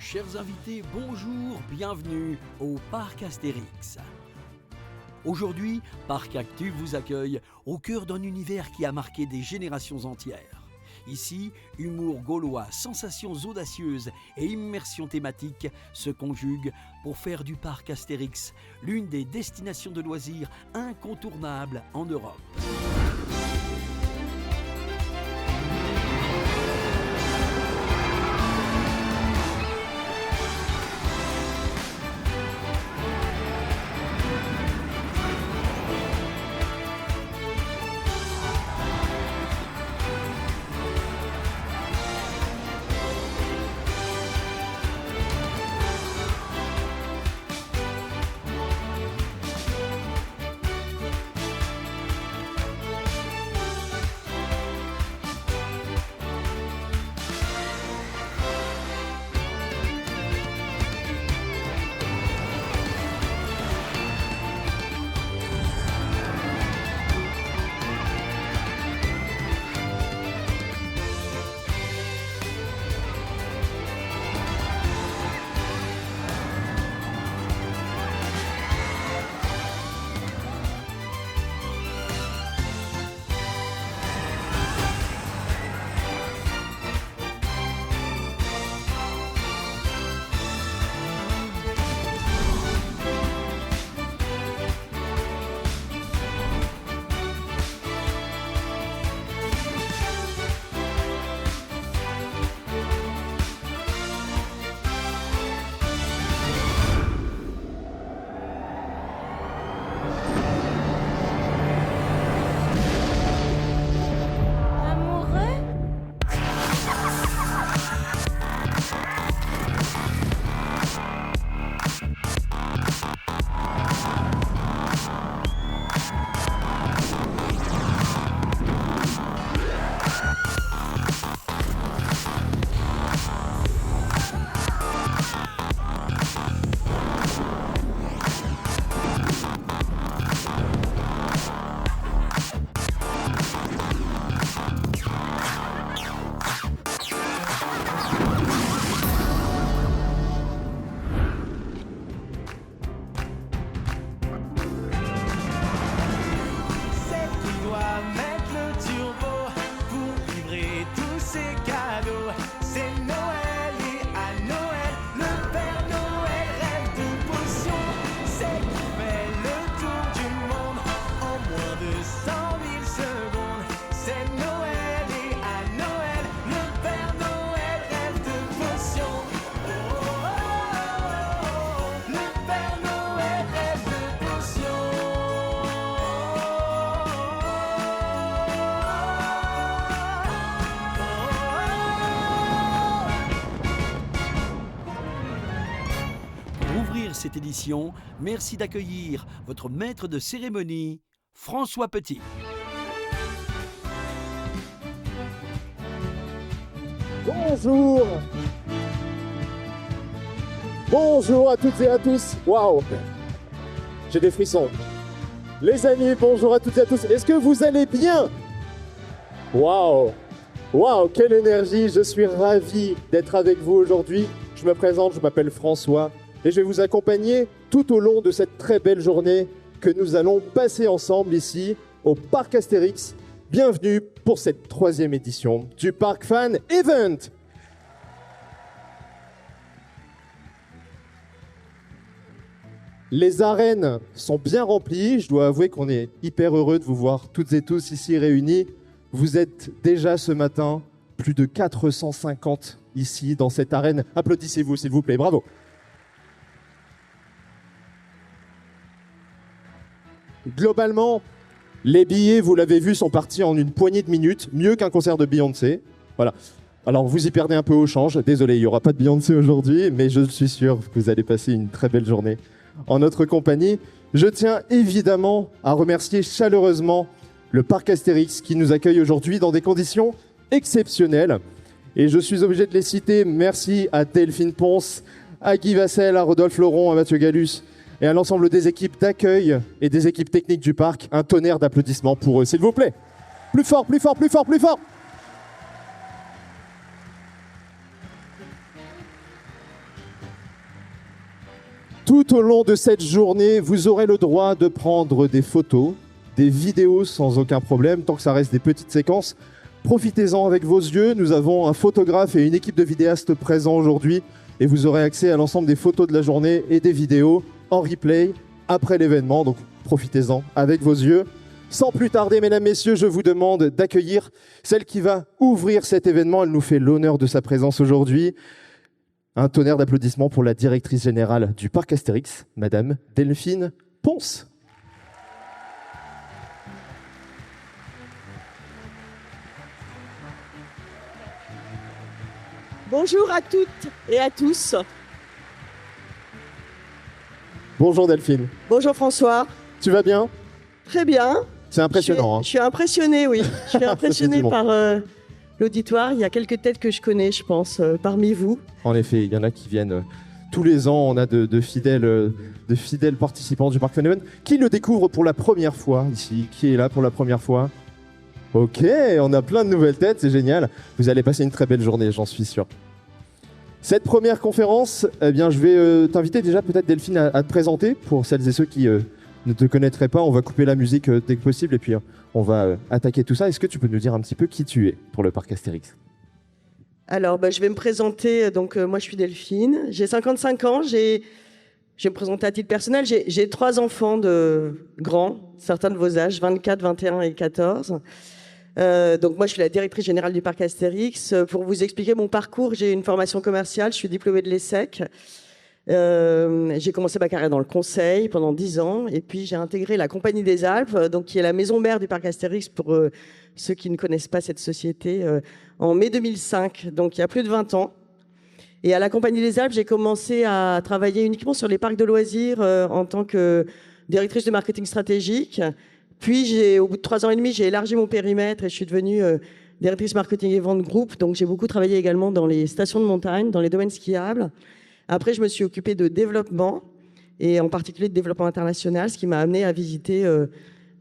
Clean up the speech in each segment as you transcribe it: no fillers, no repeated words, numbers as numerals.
Chers invités, bonjour, bienvenue au Parc Astérix. Aujourd'hui, Parc Actu vous accueille au cœur d'un univers qui a marqué des générations entières. Ici, humour gaulois, sensations audacieuses et immersion thématique se conjuguent pour faire du Parc Astérix l'une des destinations de loisirs incontournables en Europe. Cette édition, merci d'accueillir votre maître de cérémonie, François Petit. Bonjour. Bonjour à toutes et à tous. Waouh, j'ai des frissons. Les amis, bonjour à toutes et à tous. Est-ce que vous allez bien? Waouh, waouh, quelle énergie. Je suis ravi d'être avec vous aujourd'hui. Je me présente, je m'appelle François. Et je vais vous accompagner tout au long de cette très belle journée que nous allons passer ensemble ici au Parc Astérix. Bienvenue pour cette 3e édition du Parc Fan Event. Les arènes sont bien remplies. Je dois avouer qu'on est hyper heureux de vous voir toutes et tous ici réunis. Vous êtes déjà ce matin plus de 450 ici dans cette arène. Applaudissez-vous s'il vous plaît, bravo. Globalement, les billets, vous l'avez vu, sont partis en une poignée de minutes, mieux qu'un concert de Beyoncé. Voilà. Alors, vous y perdez un peu au change. Désolé, il n'y aura pas de Beyoncé aujourd'hui, mais je suis sûr que vous allez passer une très belle journée en notre compagnie. Je tiens évidemment à remercier chaleureusement le Parc Astérix qui nous accueille aujourd'hui dans des conditions exceptionnelles. Et je suis obligé de les citer. Merci à Delphine Ponce, à Guy Vassel, à Rodolphe Laurent, à Mathieu Gallus, et à l'ensemble des équipes d'accueil et des équipes techniques du parc. Un tonnerre d'applaudissements pour eux, s'il vous plaît. Plus fort, plus fort, plus fort, plus fort. Tout au long de cette journée, vous aurez le droit de prendre des photos, des vidéos sans aucun problème, tant que ça reste des petites séquences. Profitez-en avec vos yeux. Nous avons un photographe et une équipe de vidéastes présents aujourd'hui et vous aurez accès à l'ensemble des photos de la journée et des vidéos en replay après l'événement. Donc profitez-en avec vos yeux. Sans plus tarder, mesdames, messieurs, je vous demande d'accueillir celle qui va ouvrir cet événement. Elle nous fait l'honneur de sa présence aujourd'hui. Un tonnerre d'applaudissements pour la directrice générale du Parc Astérix, Madame Delphine Ponce. Bonjour à toutes et à tous. Bonjour Delphine. Bonjour François. Tu vas bien? Très bien. C'est impressionnant. Je suis impressionné, oui. Je suis impressionné par l'auditoire. Il y a quelques têtes que je connais, je pense, parmi vous. En effet, il y en a qui viennent tous les ans. On a de fidèles participants du Parc Fun Event. Qui le découvre pour la première fois ici? Qui est là pour la première fois? Ok, on a plein de nouvelles têtes, c'est génial. Vous allez passer une très belle journée, j'en suis sûr. Cette première conférence, eh bien, je vais t'inviter déjà peut-être Delphine à te présenter pour celles et ceux qui ne te connaîtraient pas. On va couper la musique dès que possible et puis on va attaquer tout ça. Est-ce que tu peux nous dire un petit peu qui tu es pour le Parc Astérix? Alors, je vais me présenter. Donc, moi, je suis Delphine. J'ai 55 ans. Je vais me présenter à titre personnel. J'ai 3 enfants de grands, certains de vos âges, 24, 21 et 14. Donc moi, je suis la directrice générale du Parc Astérix. Pour vous expliquer mon parcours, j'ai une formation commerciale, je suis diplômée de l'ESSEC. J'ai commencé ma carrière dans le conseil pendant 10 ans, et puis j'ai intégré la Compagnie des Alpes, donc qui est la maison mère du Parc Astérix pour ceux qui ne connaissent pas cette société, en mai 2005, donc il y a plus de 20 ans. Et à la Compagnie des Alpes, j'ai commencé à travailler uniquement sur les parcs de loisirs en tant que directrice de marketing stratégique. Puis, au bout de 3 ans et demi, j'ai élargi mon périmètre et je suis devenue directrice marketing et vente groupe. Donc, j'ai beaucoup travaillé également dans les stations de montagne, dans les domaines skiables. Après, je me suis occupée de développement et en particulier de développement international, ce qui m'a amenée à visiter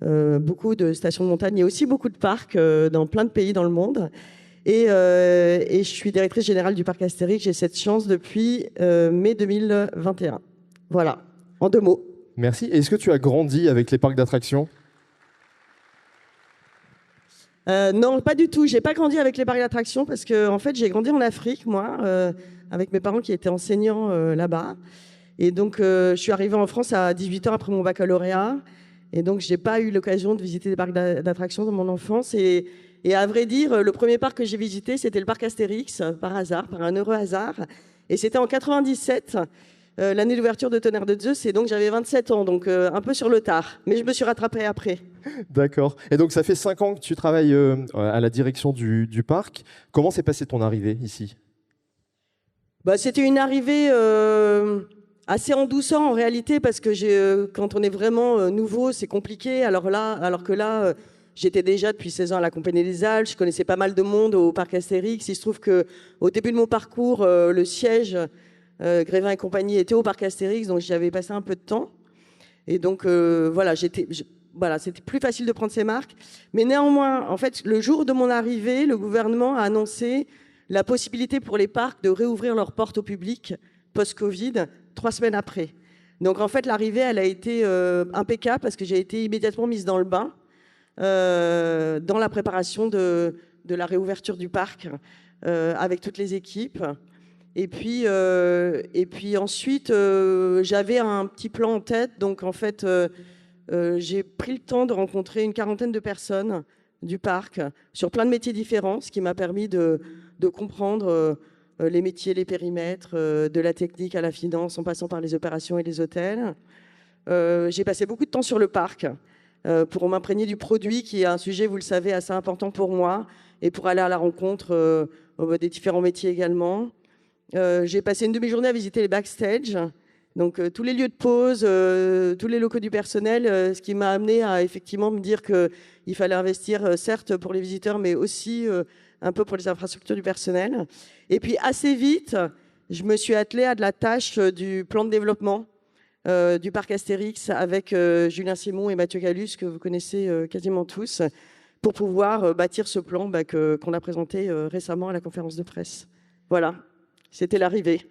beaucoup de stations de montagne et aussi beaucoup de parcs dans plein de pays dans le monde. Et je suis directrice générale du Parc Astérix. J'ai cette chance depuis mai 2021. Voilà, en 2 mots. Merci. Est-ce que tu as grandi avec les parcs d'attractions? Non, pas du tout. J'ai pas grandi avec les parcs d'attractions parce que en fait, j'ai grandi en Afrique, moi, avec mes parents qui étaient enseignants là-bas. Et donc, je suis arrivée en France à 18 ans après mon baccalauréat. Et donc, j'ai pas eu l'occasion de visiter des parcs d'attractions dans mon enfance. Et à vrai dire, le premier parc que j'ai visité, c'était le parc Astérix, par hasard, par un heureux hasard. Et c'était en 97. L'année d'ouverture de Tonnerre de Zeus, et donc j'avais 27 ans, donc un peu sur le tard. Mais je me suis rattrapée après. D'accord. Et donc ça fait 5 ans que tu travailles à la direction du parc. Comment s'est passée ton arrivée ici? C'était une arrivée assez en douceur en réalité, parce que quand on est vraiment nouveau, c'est compliqué. Alors que là, j'étais déjà depuis 16 ans à la Compagnie des Alpes, je connaissais pas mal de monde au parc Astérix. Il se trouve qu'au début de mon parcours, le siège Grévin et compagnie était au parc Astérix, donc j'y avais passé un peu de temps. Et donc, c'était plus facile de prendre ses marques. Mais néanmoins, en fait, le jour de mon arrivée, le gouvernement a annoncé la possibilité pour les parcs de réouvrir leurs portes au public post-Covid 3 semaines après. Donc, en fait, l'arrivée, elle a été impeccable parce que j'ai été immédiatement mise dans le bain dans la préparation de la réouverture du parc avec toutes les équipes. Et puis ensuite, j'avais un petit plan en tête. Donc, en fait, j'ai pris le temps de rencontrer une 40aine de personnes du parc sur plein de métiers différents, ce qui m'a permis de comprendre les métiers, les périmètres, de la technique à la finance, en passant par les opérations et les hôtels. J'ai passé beaucoup de temps sur le parc pour m'imprégner du produit, qui est un sujet, vous le savez, assez important pour moi, et pour aller à la rencontre des différents métiers également. J'ai passé une demi-journée à visiter les backstage, donc tous les lieux de pause, tous les locaux du personnel, ce qui m'a amené à effectivement me dire qu'il fallait investir, certes pour les visiteurs, mais aussi un peu pour les infrastructures du personnel. Et puis assez vite, je me suis attelée à de la tâche du plan de développement du parc Astérix avec Julien Simon et Mathieu Gallus, que vous connaissez quasiment tous, pour pouvoir bâtir ce plan qu'on a présenté récemment à la conférence de presse. Voilà. C'était l'arrivée.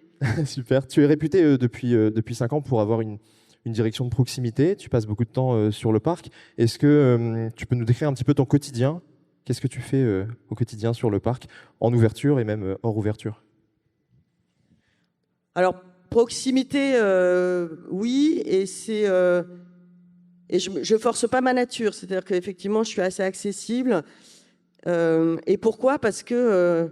Super. Tu es réputé depuis 5 ans pour avoir une direction de proximité. Tu passes beaucoup de temps sur le parc. Est-ce que tu peux nous décrire un petit peu ton quotidien? Qu'est-ce que tu fais au quotidien sur le parc, en ouverture et même hors ouverture? Alors, proximité, oui, et c'est et je force pas ma nature, c'est-à-dire qu'effectivement, je suis assez accessible. Et pourquoi? Parce que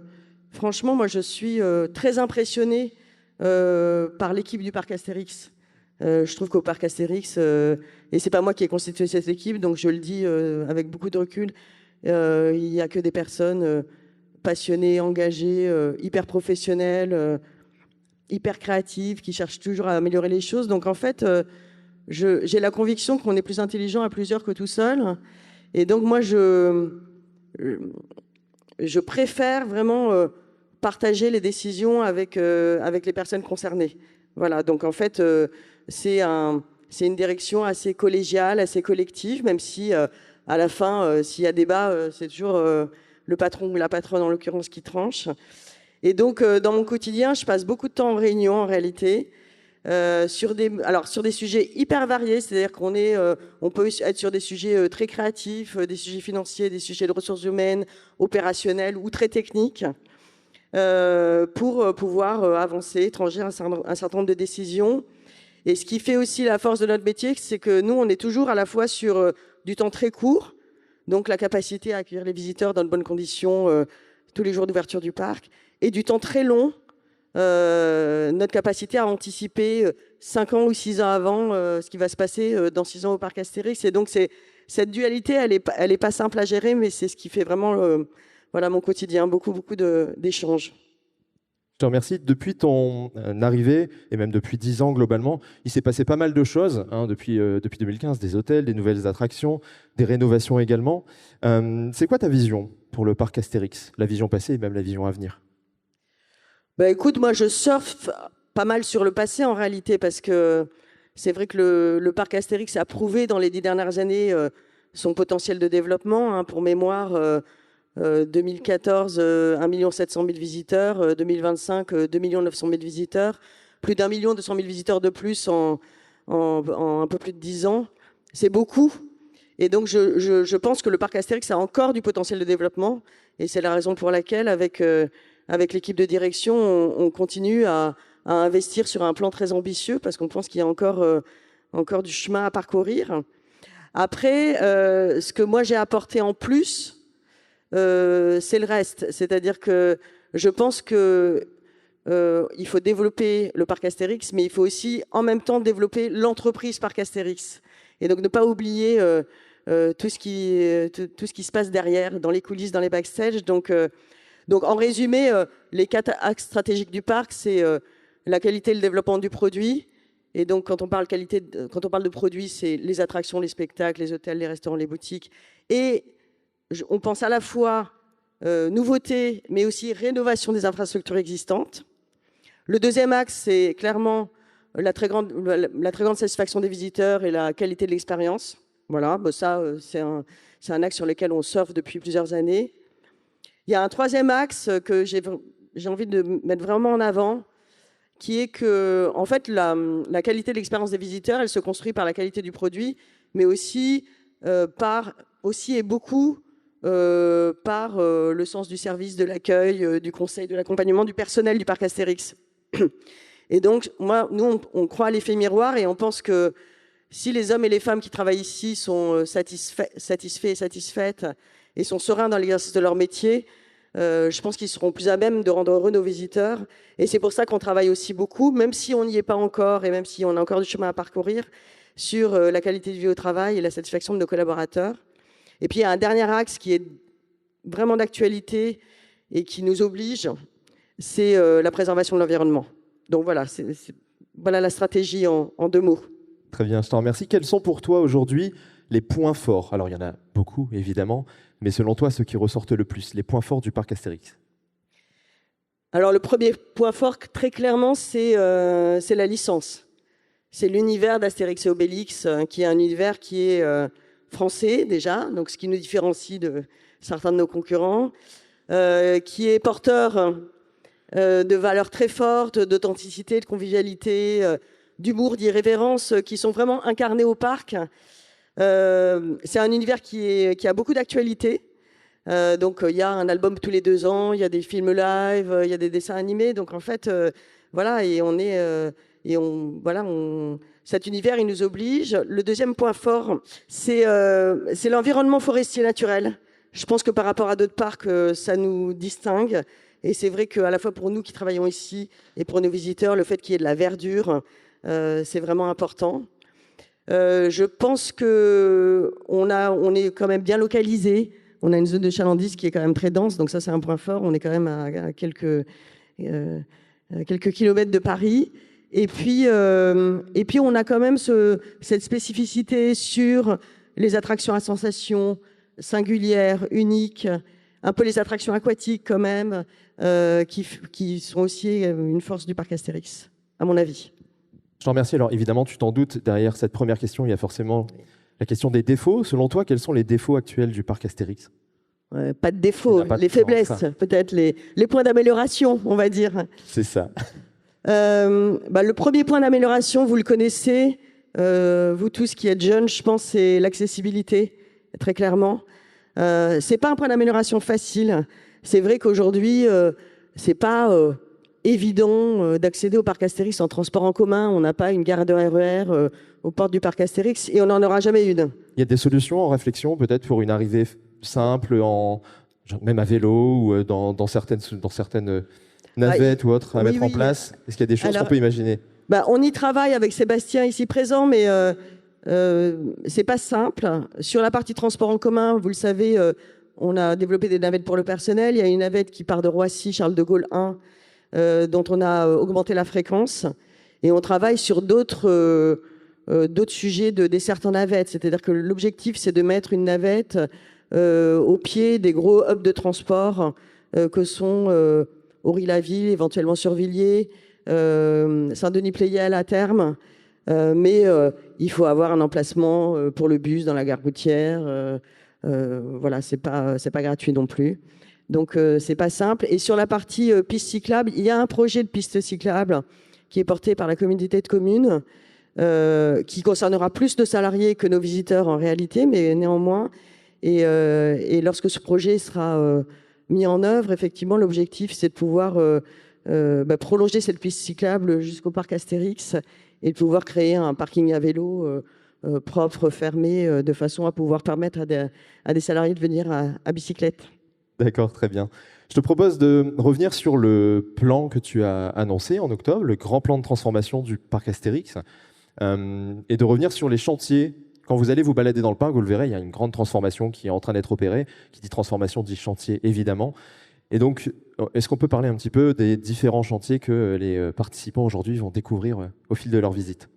franchement, moi, je suis très impressionnée par l'équipe du parc Astérix. Je trouve qu'au parc Astérix, et c'est pas moi qui ai constitué cette équipe, donc je le dis avec beaucoup de recul, il n'y a que des personnes passionnées, engagées, hyper professionnelles, hyper créatives, qui cherchent toujours à améliorer les choses. Donc en fait, j'ai la conviction qu'on est plus intelligent à plusieurs que tout seul. Et donc moi, je préfère vraiment partager les décisions avec les personnes concernées. Voilà, donc en fait, c'est une direction assez collégiale, assez collective, même si à la fin, s'il y a débat, c'est toujours le patron ou la patronne, en l'occurrence, qui tranche. Et donc, dans mon quotidien, je passe beaucoup de temps en réunion, en réalité, sur des sujets hyper variés, c'est-à-dire on peut être sur des sujets très créatifs, des sujets financiers, des sujets de ressources humaines, opérationnels ou très techniques, pour pouvoir avancer, trancher un certain nombre de décisions. Et ce qui fait aussi la force de notre métier, c'est que nous, on est toujours à la fois sur du temps très court, donc la capacité à accueillir les visiteurs dans de bonnes conditions tous les jours d'ouverture du parc, et du temps très long, notre capacité à anticiper 5 ans ou 6 ans avant ce qui va se passer dans 6 ans au parc Astérix. Et donc, cette dualité, elle est pas simple à gérer, mais c'est ce qui fait vraiment voilà, mon quotidien, beaucoup d'échanges. Je te remercie. Depuis ton arrivée, et même depuis 10 ans globalement, il s'est passé pas mal de choses depuis 2015, des hôtels, des nouvelles attractions, des rénovations également. C'est quoi ta vision pour le parc Astérix, la vision passée et même la vision à venir? Bah, écoute, moi je surfe pas mal sur le passé en réalité, parce que c'est vrai que le parc Astérix a prouvé dans les 10 dernières années son potentiel de développement. Pour mémoire, 2014, 1 700 000 visiteurs, 2025, 2 900 000 visiteurs, plus d'1 200 000 visiteurs de plus en un peu plus de 10 ans. C'est beaucoup. Et donc je pense que le parc Astérix a encore du potentiel de développement, et c'est la raison pour laquelle, avec l'équipe de direction, on continue à investir sur un plan très ambitieux, parce qu'on pense qu'il y a encore du chemin à parcourir. Après, ce que moi j'ai apporté en plus, c'est le reste. C'est-à-dire que je pense que il faut développer le parc Astérix, mais il faut aussi en même temps développer l'entreprise parc Astérix. Et donc ne pas oublier tout ce qui se passe derrière, dans les coulisses, dans les backstage. Donc en résumé, les 4 axes stratégiques du parc, c'est la qualité et le développement du produit. Et donc quand on parle de produit, c'est les attractions, les spectacles, les hôtels, les restaurants, les boutiques. Et on pense à la fois nouveauté, mais aussi rénovation des infrastructures existantes. Le deuxième axe, c'est clairement la très grande satisfaction des visiteurs et la qualité de l'expérience. Voilà, ça, c'est un axe sur lequel on surfe depuis plusieurs années. Il y a un troisième axe que j'ai envie de mettre vraiment en avant, qui est que, en fait, la qualité de l'expérience des visiteurs, elle se construit par la qualité du produit, mais aussi et beaucoup par le sens du service, de l'accueil, du conseil, de l'accompagnement du personnel du parc Astérix. Et donc, nous, on croit à l'effet miroir, et on pense que si les hommes et les femmes qui travaillent ici sont satisfaits et satisfaites et sont sereins dans l'exercice de leur métier, je pense qu'ils seront plus à même de rendre heureux nos visiteurs. Et c'est pour ça qu'on travaille aussi beaucoup, même si on n'y est pas encore et même si on a encore du chemin à parcourir, sur la qualité de vie au travail et la satisfaction de nos collaborateurs. Et puis il y a un dernier axe qui est vraiment d'actualité et qui nous oblige, c'est la préservation de l'environnement. Donc voilà, voilà la stratégie en 2 mots. Très bien, je te remercie. Quels sont pour toi aujourd'hui les points forts? Alors il y en a beaucoup évidemment, mais selon toi, ceux qui ressortent le plus, les points forts du parc Astérix? Alors le premier point fort, très clairement, c'est la licence. C'est l'univers d'Astérix et Obélix, qui est un univers qui est français déjà, donc ce qui nous différencie de certains de nos concurrents, qui est porteur de valeurs très fortes, d'authenticité, de convivialité, d'humour, d'irrévérence, qui sont vraiment incarnées au parc. C'est un univers qui a beaucoup d'actualité. Donc il y a un album tous les 2 ans, il y a des films live, il y a des dessins animés. Donc en fait, voilà, et cet univers, il nous oblige. Le deuxième point fort, c'est l'environnement forestier naturel. Je pense que par rapport à d'autres parcs, ça nous distingue. Et c'est vrai qu'à la fois pour nous qui travaillons ici et pour nos visiteurs, le fait qu'il y ait de la verdure, c'est vraiment important. Je pense qu'on est quand même bien localisé. On a une zone de chalandise qui est quand même très dense, donc ça c'est un point fort. On est quand même à quelques kilomètres de Paris. Et puis on a quand même cette spécificité sur les attractions à sensations singulières, uniques, un peu les attractions aquatiques quand même, qui sont aussi une force du parc Astérix, à mon avis. Je te remercie. Alors évidemment, tu t'en doutes, derrière cette première question, il y a forcément la question des défauts. Selon toi, quels sont les défauts actuels du parc Astérix ? Pas de défauts, les faiblesses, peut-être les points d'amélioration, on va dire. C'est ça. Le premier point d'amélioration, vous le connaissez, vous tous qui êtes jeunes, je pense, c'est l'accessibilité, très clairement. C'est pas un point d'amélioration facile. C'est vrai qu'aujourd'hui, c'est pas évident d'accéder au parc Astérix en transport en commun. On n'a pas une gare de RER aux portes du parc Astérix et on n'en aura jamais une. Il y a des solutions en réflexion, peut-être pour une arrivée simple, même à vélo ou dans certaines navettes ou autres à mettre en place. Est-ce qu'il y a des choses qu'on peut imaginer ? On y travaille avec Sébastien ici présent, mais c'est pas simple. Sur la partie transport en commun, vous le savez, on a développé des navettes pour le personnel. Il y a une navette qui part de Roissy, Charles de Gaulle 1, dont on a augmenté la fréquence. Et on travaille sur d'autres sujets de desserte en navette. C'est-à-dire que l'objectif, c'est de mettre une navette au pied des gros hubs de transport que sont Ory-la-Ville, éventuellement Survilliers, Saint-Denis-Pleyel à terme. Mais il faut avoir un emplacement pour le bus dans la gare routière. Voilà, c'est pas gratuit non plus. Donc c'est pas simple. Et sur la partie piste cyclable, il y a un projet de piste cyclable qui est porté par la communauté de communes, qui concernera plus de salariés que nos visiteurs en réalité, mais néanmoins. Et lorsque ce projet sera mis en œuvre, effectivement, l'objectif, c'est de pouvoir prolonger cette piste cyclable jusqu'au parc Astérix et de pouvoir créer un parking à vélo propre, fermé, de façon à pouvoir permettre à des salariés de venir à bicyclette. D'accord, très bien. Je te propose de revenir sur le plan que tu as annoncé en octobre, le grand plan de transformation du parc Astérix, et de revenir sur les chantiers. Quand vous allez vous balader dans le parc, vous le verrez, il y a une grande transformation qui est en train d'être opérée. Qui dit transformation dit chantier, évidemment. Et donc, est-ce qu'on peut parler un petit peu des différents chantiers que les participants aujourd'hui vont découvrir au fil de leur visite ?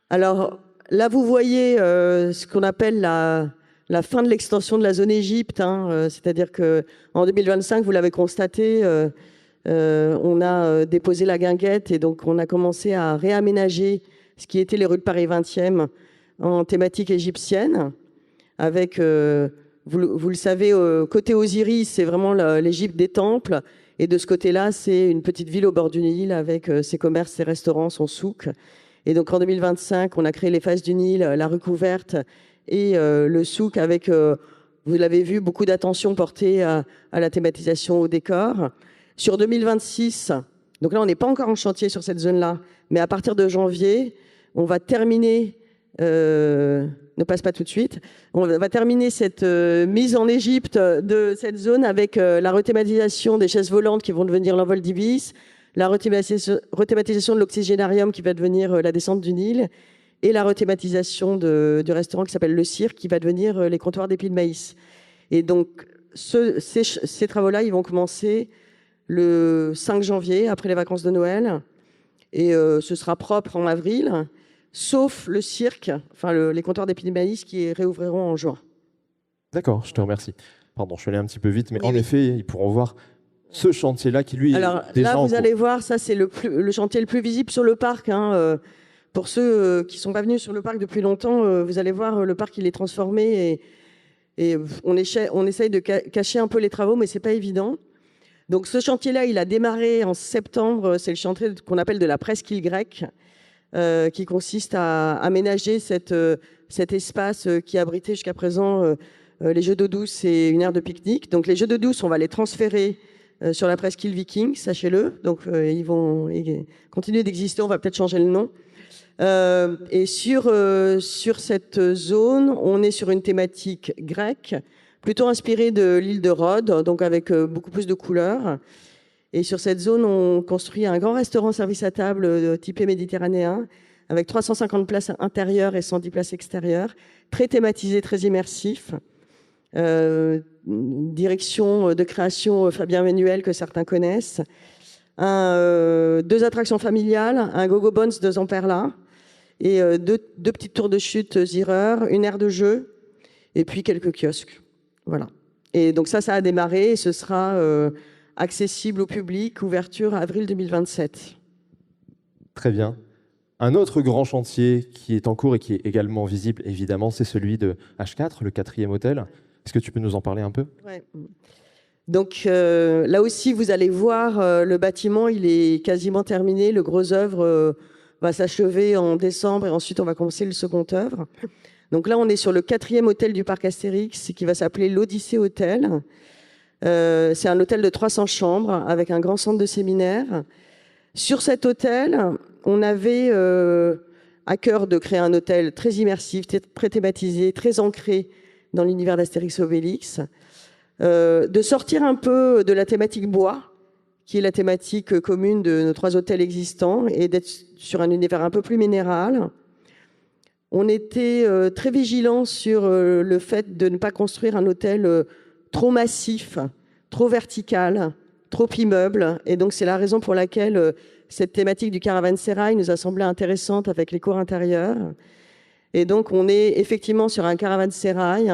Alors, là, vous voyez ce qu'on appelle la fin de l'extension de la zone Égypte. C'est-à-dire qu'en 2025, vous l'avez constaté, on a déposé la guinguette et donc on a commencé à réaménager ce qui était les rues de Paris 20e en thématique égyptienne, avec, vous le savez, côté Osiris, c'est vraiment l'Égypte des temples, et de ce côté-là, c'est une petite ville au bord du Nil avec ses commerces, ses restaurants, son souk. Et donc en 2025, on a créé les faces du Nil, la rue couverte et le souk avec, vous l'avez vu, beaucoup d'attention portée à la thématisation, au décor. Sur 2026, donc là, on n'est pas encore en chantier sur cette zone-là, mais à partir de janvier, on va terminer, ne passe pas tout de suite, on va terminer cette mise en Égypte de cette zone avec la rethématisation des chaises volantes qui vont devenir l'envol d'Ibis, la rethématisation de l'oxygénarium qui va devenir la descente du Nil, et la rethématisation du restaurant qui s'appelle Le Cirque qui va devenir les comptoirs d'épis de maïs. Et donc, ces travaux-là, ils vont commencer le 5 janvier, après les vacances de Noël, et ce sera propre en avril, sauf le cirque, enfin les comptoirs d'épis de maïs qui réouvriront en juin. D'accord, je te remercie. Pardon, je suis allé un petit peu vite, mais en effet, ils pourront voir ce chantier-là qui, lui, alors, est déjà là, en vous cours. allez voir, ça, c'est le chantier le plus visible sur le parc. Pour ceux qui ne sont pas venus sur le parc depuis longtemps, vous allez voir, le parc, il est transformé et on essaye de cacher un peu les travaux, mais ce n'est pas évident. Donc ce chantier-là, il a démarré en septembre. C'est le chantier qu'on appelle de la presqu'île grecque, qui consiste à aménager cet espace qui abritait jusqu'à présent les jeux d'eau douce et une aire de pique-nique. Donc les jeux d'eau douce, on va les transférer sur la presqu'île Viking, sachez-le. Donc ils vont continuer d'exister, on va peut-être changer le nom. Et sur cette zone, on est sur une thématique grecque, plutôt inspirée de l'île de Rhodes, donc avec beaucoup plus de couleurs. Et sur cette zone, on construit un grand restaurant service à table typé méditerranéen, avec 350 places intérieures et 110 places extérieures, très thématisé, très immersif. Direction de création Fabien Ménuel, que certains connaissent. Deux attractions familiales, un Gogo Bones de Zamperla, et deux petites tours de chute Zierer, une aire de jeu, et puis quelques kiosques. Voilà. Et donc ça a démarré, et ce sera accessible au public, ouverture avril 2027. Très bien. Un autre grand chantier qui est en cours et qui est également visible, évidemment, c'est celui de H4, le 4e hôtel. Est-ce que tu peux nous en parler un peu ? Ouais. Donc là aussi, vous allez voir, le bâtiment, il est quasiment terminé. Le gros œuvre va s'achever en décembre et ensuite on va commencer le second œuvre. Donc là, on est sur le 4e hôtel du parc Astérix qui va s'appeler l'Odyssée Hôtel. C'est un hôtel de 300 chambres avec un grand centre de séminaire. Sur cet hôtel, on avait à cœur de créer un hôtel très immersif, très thématisé, très ancré dans l'univers d'Astérix et Obélix, de sortir un peu de la thématique bois, qui est la thématique commune de nos 3 hôtels existants, et d'être sur un univers un peu plus minéral. On était très vigilants sur le fait de ne pas construire un hôtel trop massif, trop vertical, trop immeuble. Et donc, c'est la raison pour laquelle cette thématique du caravansérail nous a semblé intéressante avec les cours intérieures. Et donc, on est effectivement sur un caravansérail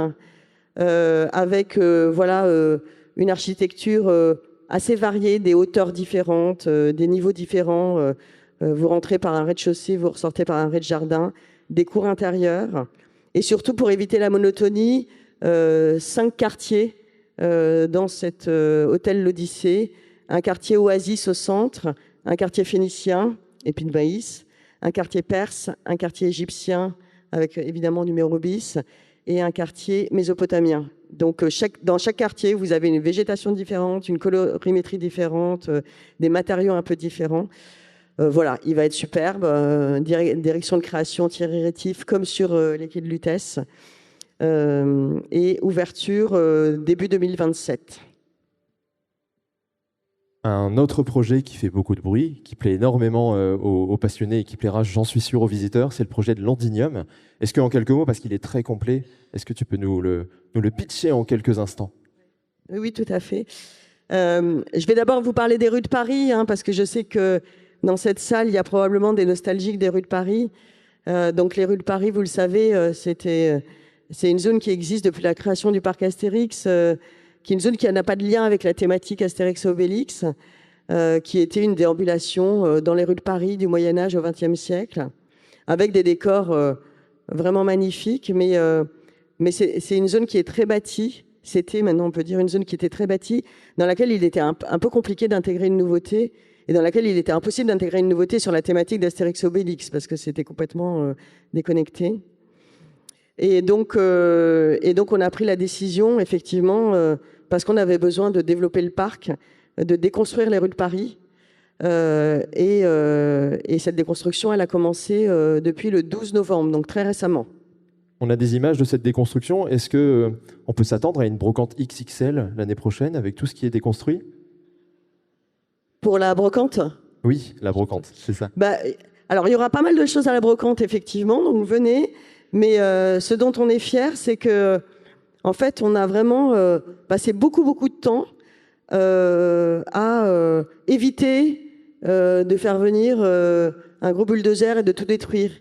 avec une architecture assez variée, des hauteurs différentes, des niveaux différents. Vous rentrez par un rez-de-chaussée, vous ressortez par un rez-de-jardin, des cours intérieurs. Et surtout, pour éviter la monotonie, 5 quartiers dans cet hôtel l'Odyssée. Un quartier oasis au centre, un quartier phénicien, épine maïs, un quartier perse, un quartier égyptien, avec évidemment numéro bis, et un quartier mésopotamien. Donc dans chaque quartier, vous avez une végétation différente, une colorimétrie différente, des matériaux un peu différents. Voilà, il va être superbe. Direction de création Thierry Rétif, comme sur les quais de Lutèce. Et ouverture début 2027. Un autre projet qui fait beaucoup de bruit, qui plaît énormément aux passionnés et qui plaira, j'en suis sûr, aux visiteurs, c'est le projet de Londinium. Est-ce qu'en quelques mots, parce qu'il est très complet, est-ce que tu peux nous le pitcher en quelques instants ? Oui, tout à fait. Je vais d'abord vous parler des rues de Paris, parce que je sais que dans cette salle, il y a probablement des nostalgiques des rues de Paris. Donc les rues de Paris, vous le savez, c'est une zone qui existe depuis la création du parc Astérix, qui est une zone qui n'a pas de lien avec la thématique Astérix et Obélix, qui était une déambulation dans les rues de Paris du Moyen-Âge au XXe siècle, avec des décors vraiment magnifiques, mais c'est une zone qui est très bâtie. C'était, maintenant on peut dire, une zone qui était très bâtie, dans laquelle il était un peu compliqué d'intégrer une nouveauté, et dans laquelle il était impossible d'intégrer une nouveauté sur la thématique d'Astérix et Obélix, parce que c'était complètement déconnecté. Et donc, on a pris la décision, effectivement, parce qu'on avait besoin de développer le parc, de déconstruire les rues de Paris. Et cette déconstruction, elle a commencé depuis le 12 novembre, donc très récemment. On a des images de cette déconstruction. Est-ce qu'on peut s'attendre à une brocante XXL l'année prochaine avec tout ce qui est déconstruit ? Pour la brocante ? Oui, la brocante, c'est ça. Alors, il y aura pas mal de choses à la brocante, effectivement, donc venez. Mais ce dont on est fier, c'est que, en fait, on a vraiment passé beaucoup de temps à éviter de faire venir un gros bulldozer et de tout détruire,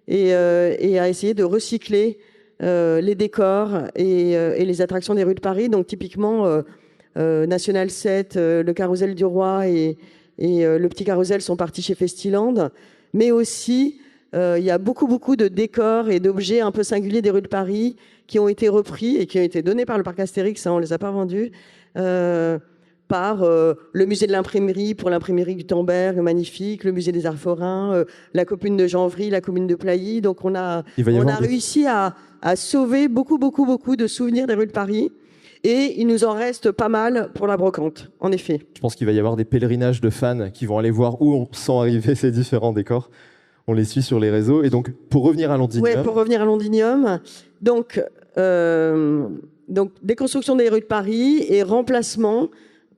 et à essayer de recycler les décors et les attractions des rues de Paris. Donc, typiquement, National 7, le Carrousel du Roi et le Petit Carrousel sont partis chez Festiland, mais aussi il y a beaucoup de décors et d'objets un peu singuliers des rues de Paris qui ont été repris et qui ont été donnés par le parc Astérix, on ne les a pas vendus, par le musée de l'imprimerie pour l'imprimerie Gutenberg, magnifique, le musée des Arts Forains, la commune de Janvry, la commune de Plailly. Donc on a réussi à sauver beaucoup de souvenirs des rues de Paris. Et il nous en reste pas mal pour la brocante, en effet. Je pense qu'il va y avoir des pèlerinages de fans qui vont aller voir où sont arrivés ces différents décors. On les suit sur les réseaux. Et donc, pour revenir à Londinium... Oui, pour revenir à Londinium. Donc, déconstruction des rues de Paris et remplacement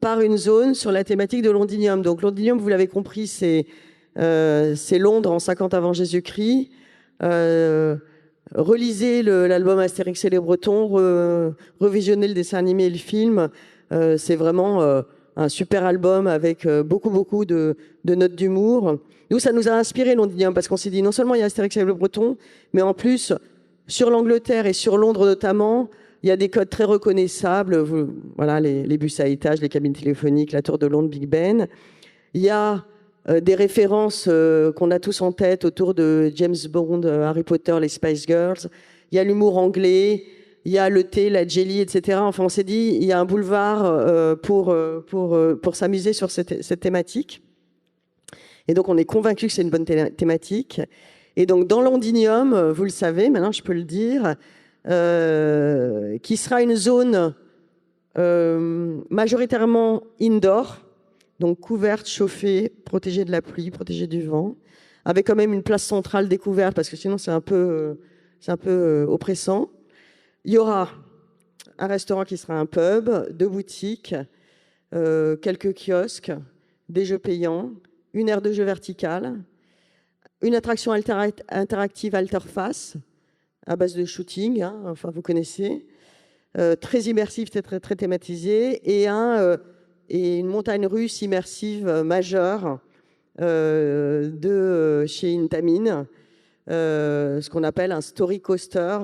par une zone sur la thématique de Londinium. Donc, Londinium, vous l'avez compris, c'est Londres en 50 avant Jésus-Christ. Relisez l'album Astérix et les Bretons, revisionnez le dessin animé et le film. C'est vraiment un super album avec beaucoup de notes d'humour. Nous, ça nous a inspiré Londinium parce qu'on s'est dit non seulement il y a Astérix et les Bretons, mais en plus, sur l'Angleterre et sur Londres notamment, il y a des codes très reconnaissables. Voilà, les bus à étages, les cabines téléphoniques, la Tour de Londres, Big Ben. Il y a des références qu'on a tous en tête autour de James Bond, Harry Potter, les Spice Girls. Il y a l'humour anglais, il y a le thé, la jelly, etc. Enfin, on s'est dit, il y a un boulevard pour s'amuser sur cette thématique. Et donc, on est convaincu que c'est une bonne thématique. Et donc, dans Londinium, vous le savez, maintenant je peux le dire, qui sera une zone majoritairement indoor, donc couverte, chauffée, protégée de la pluie, protégée du vent, avec quand même une place centrale découverte, parce que sinon c'est un peu oppressant. Il y aura un restaurant qui sera un pub, 2 boutiques, quelques kiosques, des jeux payants, une aire de jeu verticale, une attraction interactive Alterface, à base de shooting, hein, enfin vous connaissez, très immersif, très thématisé, et une montagne russe immersive majeure de chez Intamin, ce qu'on appelle un story coaster.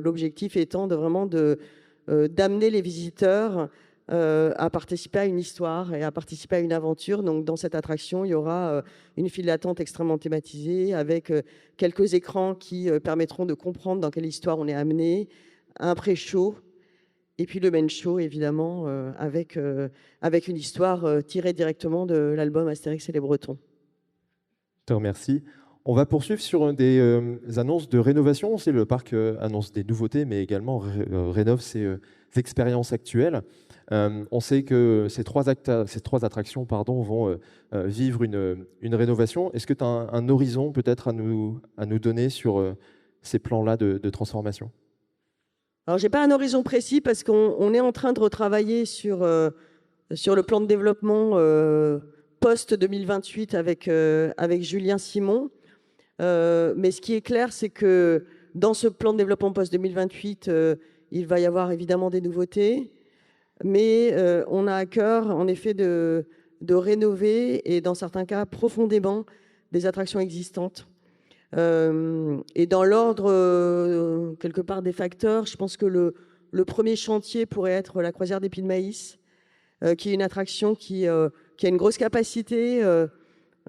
L'objectif étant d'amener les visiteurs à participer à une histoire et à participer à une aventure. Donc, dans cette attraction, il y aura une file d'attente extrêmement thématisée avec quelques écrans qui permettront de comprendre dans quelle histoire on est amené, un pré-show, et puis le main show, évidemment, avec une histoire tirée directement de l'album Astérix et les Bretons. Je te remercie. On va poursuivre sur des annonces de rénovation. C'est le parc annonce des nouveautés, mais également rénove ses expériences actuelles. On sait que ces trois attractions vont vivre une rénovation. Est-ce que tu as un horizon peut-être à nous donner sur ces plans-là de transformation ? Alors, je n'ai pas un horizon précis parce qu'on est en train de retravailler sur le plan de développement post-2028 avec Julien Simon. Mais ce qui est clair, c'est que dans ce plan de développement post-2028, il va y avoir évidemment des nouveautés, mais on a à cœur, en effet, de rénover et, dans certains cas, profondément des attractions existantes. Et dans l'ordre, quelque part, des facteurs, je pense que le premier chantier pourrait être la croisière des Pieds de Maïs, qui est une attraction qui a une grosse capacité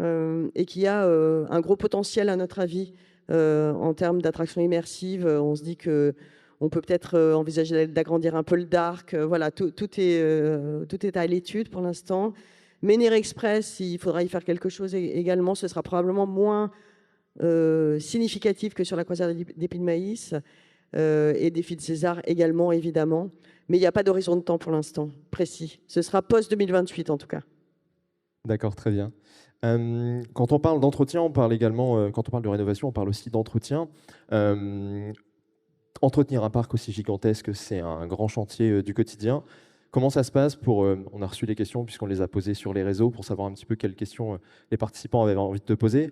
et qui a un gros potentiel, à notre avis, en termes d'attraction immersive. On se dit qu'on peut peut-être envisager d'agrandir un peu le dark. Voilà, tout est à l'étude pour l'instant. Menhir Express, il faudra y faire quelque chose également. Ce sera probablement moins significatif que sur la croisière des Pieds de Maïs et Défi de César également, évidemment. Mais il n'y a pas d'horizon de temps pour l'instant précis. Ce sera post-2028 en tout cas. D'accord, très bien. Quand on parle d'entretien, on parle également, quand on parle de rénovation, on parle aussi d'entretien. Entretenir un parc aussi gigantesque, c'est un grand chantier du quotidien. Comment ça se passe on a reçu des questions puisqu'on les a posées sur les réseaux pour savoir un petit peu quelles questions les participants avaient envie de te poser.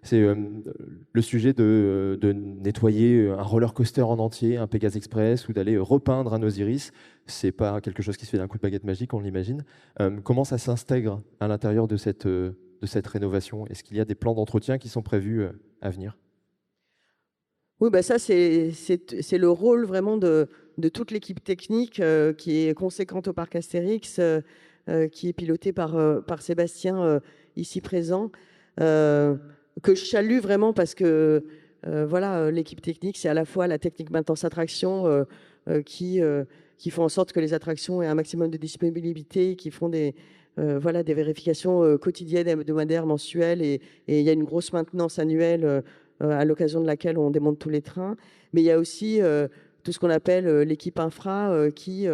C'est le sujet de nettoyer un roller coaster en entier, un Pégase Express, ou d'aller repeindre un Osiris. C'est pas quelque chose qui se fait d'un coup de baguette magique, on l'imagine. Comment ça s'intègre à l'intérieur de cette rénovation ? Est-ce qu'il y a des plans d'entretien qui sont prévus à venir ? Oui, bah ça, c'est le rôle vraiment de toute l'équipe technique qui est conséquente au parc Astérix, qui est pilotée par Sébastien, ici présent, que je salue vraiment parce que voilà, l'équipe technique, c'est à la fois la technique maintenance attraction qui qui font en sorte que les attractions aient un maximum de disponibilité, qui font voilà, des vérifications quotidiennes, hebdomadaires, mensuelles, et il y a une grosse maintenance annuelle à l'occasion de laquelle on démonte tous les trains. Mais il y a aussi tout ce qu'on appelle l'équipe infra qui,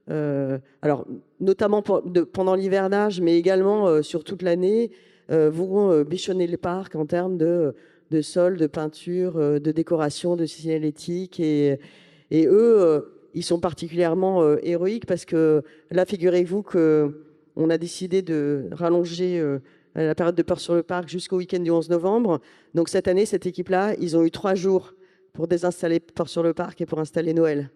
alors, notamment pendant l'hivernage, mais également sur toute l'année, vont bichonner les parcs en termes de sol, de peinture, de décoration, de signalétique. Et eux, ils sont particulièrement héroïques parce que là, figurez-vous qu'on a décidé de rallonger la période de Peur sur le Parc jusqu'au week-end du 11 novembre. Donc cette année, cette équipe-là, ils ont eu 3 jours pour désinstaller Peur sur le Parc et pour installer Noël.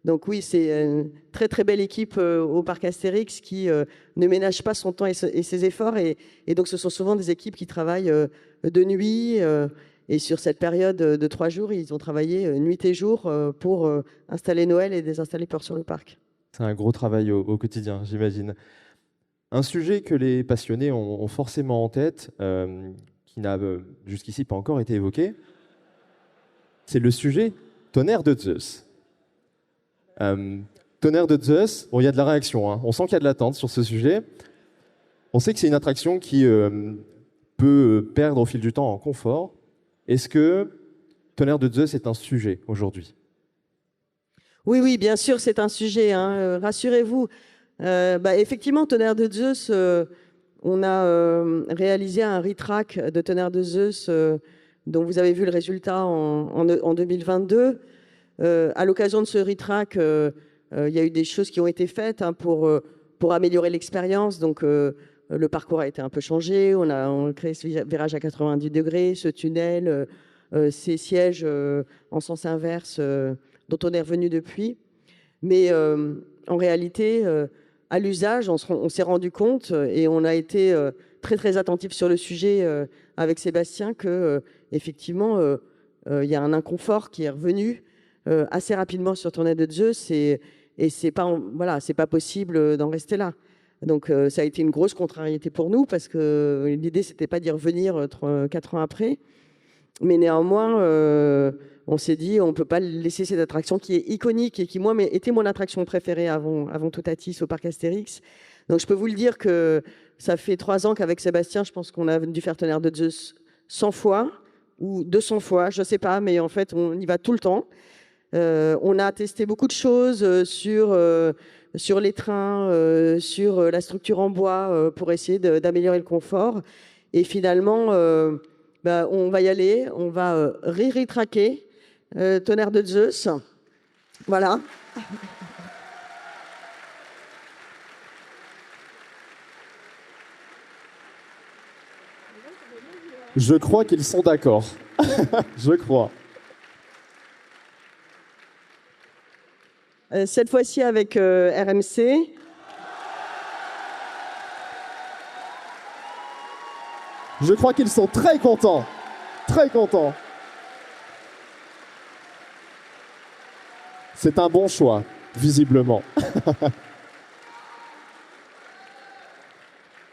Donc oui, c'est une très très belle équipe au Parc Astérix qui ne ménage pas son temps et ses efforts. Et donc ce sont souvent des équipes qui travaillent de nuit. Et sur cette période de 3 jours, ils ont travaillé nuit et jour pour installer Noël et désinstaller Peur sur le Parc. C'est un gros travail au quotidien, j'imagine. Un sujet que les passionnés ont forcément en tête, qui n'a jusqu'ici pas encore été évoqué, c'est le sujet Tonnerre de Zeus. Tonnerre de Zeus, bon, il y a de la réaction, hein. On sent qu'il y a de l'attente sur ce sujet. On sait que c'est une attraction qui peut perdre au fil du temps en confort. Est-ce que Tonnerre de Zeus est un sujet aujourd'hui? Oui, oui, bien sûr, c'est un sujet, hein. Rassurez-vous. Effectivement, Tonnerre de Zeus, on a réalisé un retrack de Tonnerre de Zeus dont vous avez vu le résultat en 2022. À l'occasion de ce retrack, il y a eu des choses qui ont été faites pour améliorer l'expérience. Donc, le parcours a été un peu changé. On a créé ce virage à 90 degrés, ce tunnel, ces sièges en sens inverse dont on est revenu depuis. Mais en réalité, à l'usage, on s'est rendu compte et on a été très très attentif sur le sujet avec Sébastien que effectivement il y a un inconfort qui est revenu assez rapidement sur Tonnerre de Zeus et c'est pas possible d'en rester là. Donc ça a été une grosse contrariété pour nous parce que l'idée c'était pas d'y revenir 4 ans après, mais néanmoins on s'est dit on peut pas laisser cette attraction qui est iconique et qui moi était mon attraction préférée avant Toutatis au parc Astérix. Donc je peux vous le dire que ça fait 3 ans qu'avec Sébastien, je pense qu'on a dû faire Tonnerre de Zeus 100 fois ou 200 fois, je sais pas, mais en fait on y va tout le temps. On a testé beaucoup de choses sur les trains, sur la structure en bois pour essayer d'améliorer le confort. Et finalement, on va y aller, on va retraquer Tonnerre de Zeus. Voilà. Je crois qu'ils sont d'accord. Je crois. Cette fois-ci avec RMC. Je crois qu'ils sont très contents. Très contents. C'est un bon choix, visiblement.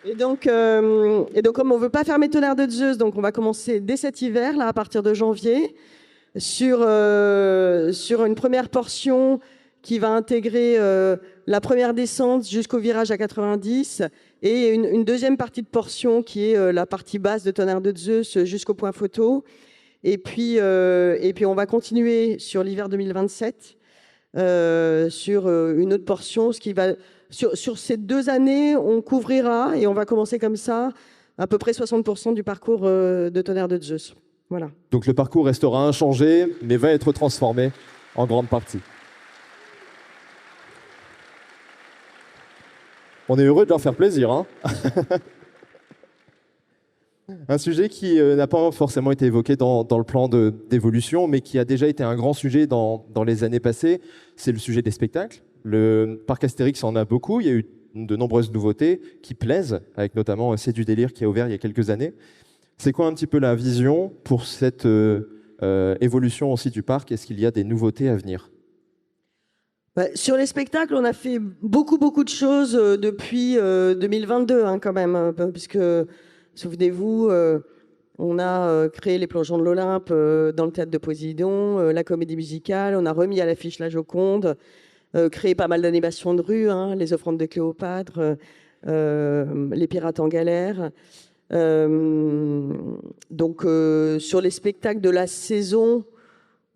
Et donc, comme on ne veut pas fermer Tonnerre de Zeus, donc on va commencer dès cet hiver, là, à partir de janvier, sur une première portion qui va intégrer la première descente jusqu'au virage à 90 et une deuxième partie de portion qui est la partie basse de Tonnerre de Zeus jusqu'au point photo. Et puis on va continuer sur l'hiver 2027 sur une autre portion, ce qui va... Sur ces 2 années, on couvrira, et on va commencer comme ça, à peu près 60% du parcours de Tonnerre de Zeus. Voilà. Donc le parcours restera inchangé, mais va être transformé en grande partie. On est heureux de leur faire plaisir, hein. Un sujet qui n'a pas forcément été évoqué dans le plan d'évolution, mais qui a déjà été un grand sujet dans les années passées, c'est le sujet des spectacles. Le parc Astérix en a beaucoup, il y a eu de nombreuses nouveautés qui plaisent, avec notamment C'est du délire qui a ouvert il y a quelques années. C'est quoi un petit peu la vision pour cette évolution aussi du parc? Est-ce qu'il y a des nouveautés à venir? Sur les spectacles, on a fait beaucoup de choses depuis 2022 hein, quand même, puisque, souvenez-vous, on a créé les plongeons de l'Olympe dans le théâtre de Poséidon, la comédie musicale, on a remis à l'affiche la Joconde. créé pas mal d'animations de rue, hein, les offrandes de Cléopâtre, les pirates en galère. Donc, sur les spectacles de la saison,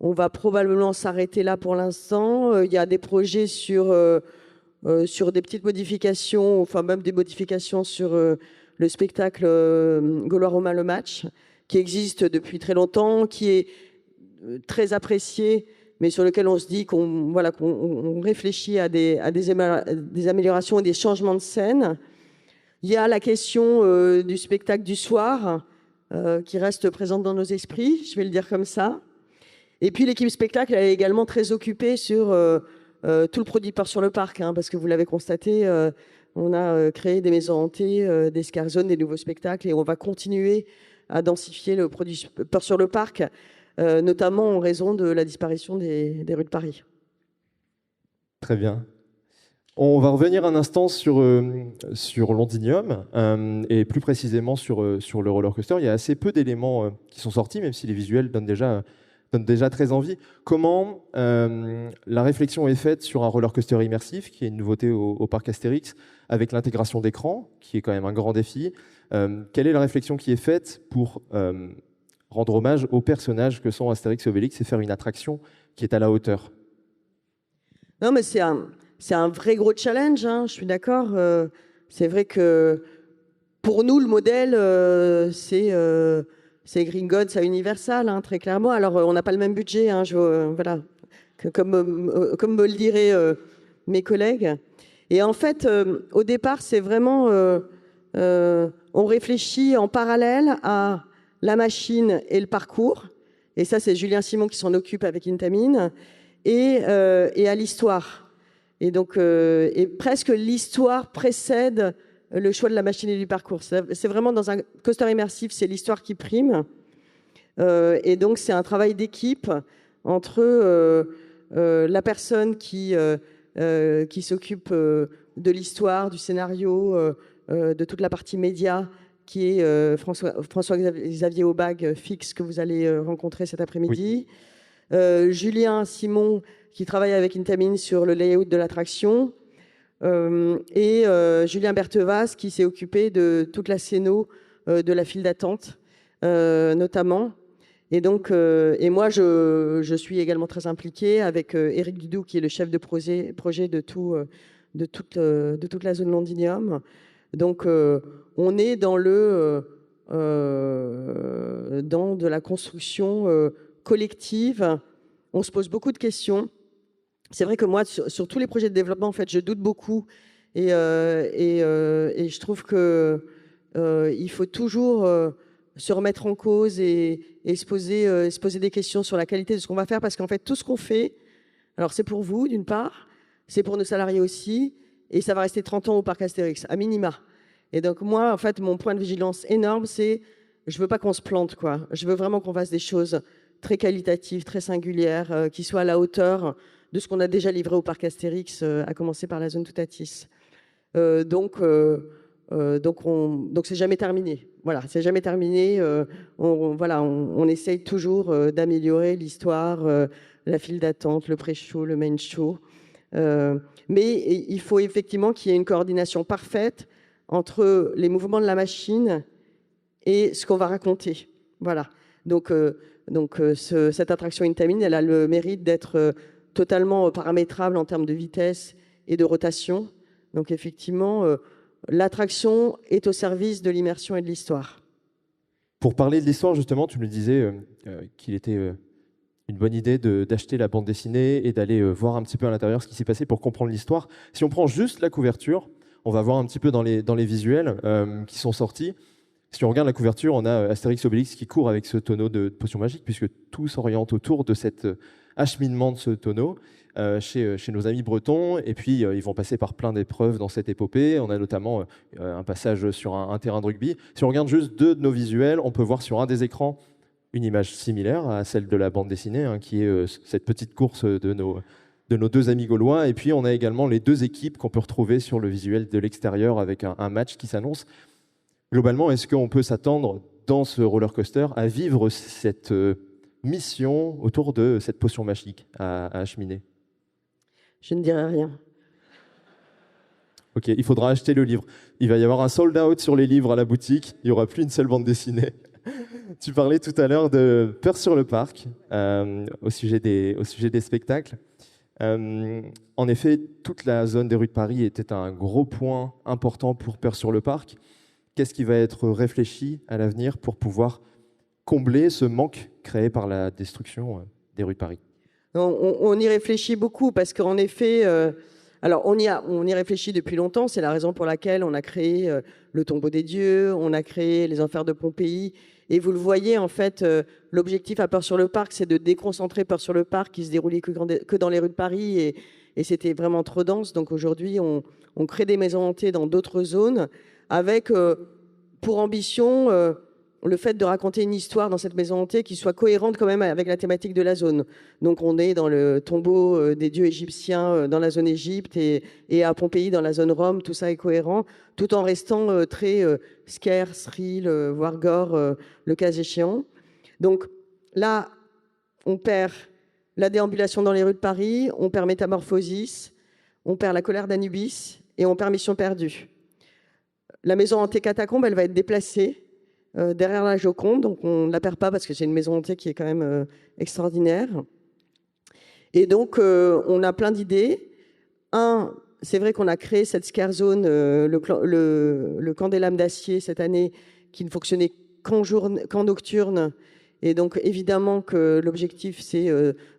on va probablement s'arrêter là pour l'instant. Il y a des projets sur des petites modifications, enfin même des modifications sur le spectacle Gaulois-Romain le match, qui existe depuis très longtemps, qui est très apprécié, mais sur lequel on se dit qu'on réfléchit à des améliorations et des changements de scène. Il y a la question du spectacle du soir, qui reste présente dans nos esprits, je vais le dire comme ça. Et puis l'équipe spectacle, elle est également très occupée sur tout le produit Peur sur le parc, hein, parce que vous l'avez constaté, on a créé des maisons hantées, des scare zones, des nouveaux spectacles, et on va continuer à densifier le produit Peur sur le parc, notamment en raison de la disparition des rues de Paris. Très bien. On va revenir un instant sur Londinium, et plus précisément sur le roller coaster. Il y a assez peu d'éléments qui sont sortis, même si les visuels donnent déjà très envie. Comment la réflexion est faite sur un roller coaster immersif, qui est une nouveauté au parc Astérix, avec l'intégration d'écran, qui est quand même un grand défi. Quelle est la réflexion qui est faite pour rendre hommage aux personnages que sont Astérix et Obélix et faire une attraction qui est à la hauteur? Non, mais c'est un vrai gros challenge, hein, je suis d'accord. C'est vrai que pour nous, le modèle, c'est Gringotts à Universal, hein, très clairement. Alors, on n'a pas le même budget, hein, voilà, comme me le diraient mes collègues. Et en fait, au départ, c'est vraiment... on réfléchit en parallèle à la machine et le parcours. Et ça, c'est Julien Simon qui s'en occupe avec Intamine. Et à l'histoire. Et donc, presque l'histoire précède le choix de la machine et du parcours. C'est vraiment dans un coaster immersif, c'est l'histoire qui prime. Et donc, c'est un travail d'équipe entre la personne qui s'occupe de l'histoire, du scénario, de toute la partie média, qui est François-Xavier Aubag, fixe, que vous allez rencontrer cet après-midi. Oui. Julien Simon, qui travaille avec Intamine sur le layout de l'attraction. Et Julien Berthevas, qui s'est occupé de toute la scéno de la file d'attente, notamment. Et donc, et moi, je suis également très impliquée avec Éric Dudou, qui est le chef de projet de toute la zone Londinium. Donc, on est dans de la construction collective. On se pose beaucoup de questions. C'est vrai que moi, sur tous les projets de développement, en fait, je doute beaucoup. Et je trouve qu'il faut toujours se remettre en cause et se poser des questions sur la qualité de ce qu'on va faire. Parce qu'en fait, tout ce qu'on fait, alors c'est pour vous, d'une part, c'est pour nos salariés aussi, et ça va rester 30 ans au parc Astérix, à minima. Et donc moi, en fait, mon point de vigilance énorme, c'est je veux pas qu'on se plante, quoi. Je veux vraiment qu'on fasse des choses très qualitatives, très singulières, qui soient à la hauteur de ce qu'on a déjà livré au parc Astérix, à commencer par la zone Toutatis. Donc c'est jamais terminé. Voilà, c'est jamais terminé. On essaye toujours d'améliorer l'histoire, la file d'attente, le pré-show, le main show. Mais il faut effectivement qu'il y ait une coordination parfaite entre les mouvements de la machine et ce qu'on va raconter. Voilà. Donc cette attraction Intamine, elle a le mérite d'être totalement paramétrable en termes de vitesse et de rotation. Donc effectivement, l'attraction est au service de l'immersion et de l'histoire. Pour parler de l'histoire, justement, tu me disais qu'il était une bonne idée d'acheter la bande dessinée et d'aller voir un petit peu à l'intérieur ce qui s'est passé pour comprendre l'histoire. Si on prend juste la couverture, on va voir un petit peu dans les visuels qui sont sortis. Si on regarde la couverture, on a Astérix Obélix qui court avec ce tonneau de potions magiques, puisque tout s'oriente autour de cet acheminement de ce tonneau chez nos amis bretons. Et puis, ils vont passer par plein d'épreuves dans cette épopée. On a notamment un passage sur un terrain de rugby. Si on regarde juste deux de nos visuels, on peut voir sur un des écrans une image similaire à celle de la bande dessinée, hein, qui est cette petite course de nos deux amis gaulois. Et puis, on a également les deux équipes qu'on peut retrouver sur le visuel de l'extérieur avec un match qui s'annonce. Globalement, est-ce qu'on peut s'attendre dans ce roller coaster à vivre cette mission autour de cette potion magique à acheminer? Je ne dirai rien. Ok, il faudra acheter le livre. Il va y avoir un sold-out sur les livres à la boutique. Il n'y aura plus une seule bande dessinée. Tu parlais tout à l'heure de Peur sur le parc, au sujet des spectacles. En effet, toute la zone des rues de Paris était un gros point important pour Peur sur le parc. Qu'est-ce qui va être réfléchi à l'avenir pour pouvoir combler ce manque créé par la destruction des rues de Paris? On y réfléchit beaucoup parce qu'en effet, alors on y réfléchit depuis longtemps. C'est la raison pour laquelle on a créé le Tombeau des Dieux, on a créé les Enfers de Pompéi. Et vous le voyez, en fait, l'objectif à Peur sur le Parc, c'est de déconcentrer Peur sur le Parc qui se déroulait que dans les rues de Paris. Et c'était vraiment trop dense. Donc aujourd'hui, on crée des maisons hantées dans d'autres zones avec pour ambition le fait de raconter une histoire dans cette maison hantée qui soit cohérente quand même avec la thématique de la zone. Donc on est dans le tombeau des dieux égyptiens dans la zone Égypte et à Pompéi dans la zone Rome, tout ça est cohérent, tout en restant très scare, thrill, voire gore, le cas échéant. Donc là, on perd la déambulation dans les rues de Paris, on perd Métamorphosis, on perd la colère d'Anubis et on perd Mission perdue. La maison hantée catacombe, elle va être déplacée derrière la Joconde, donc on ne la perd pas parce que c'est une maison hantée qui est quand même extraordinaire. Et donc, on a plein d'idées. C'est vrai qu'on a créé cette scare zone, le camp des lames d'acier cette année, qui ne fonctionnait qu'en nocturne. Et donc, évidemment que l'objectif, c'est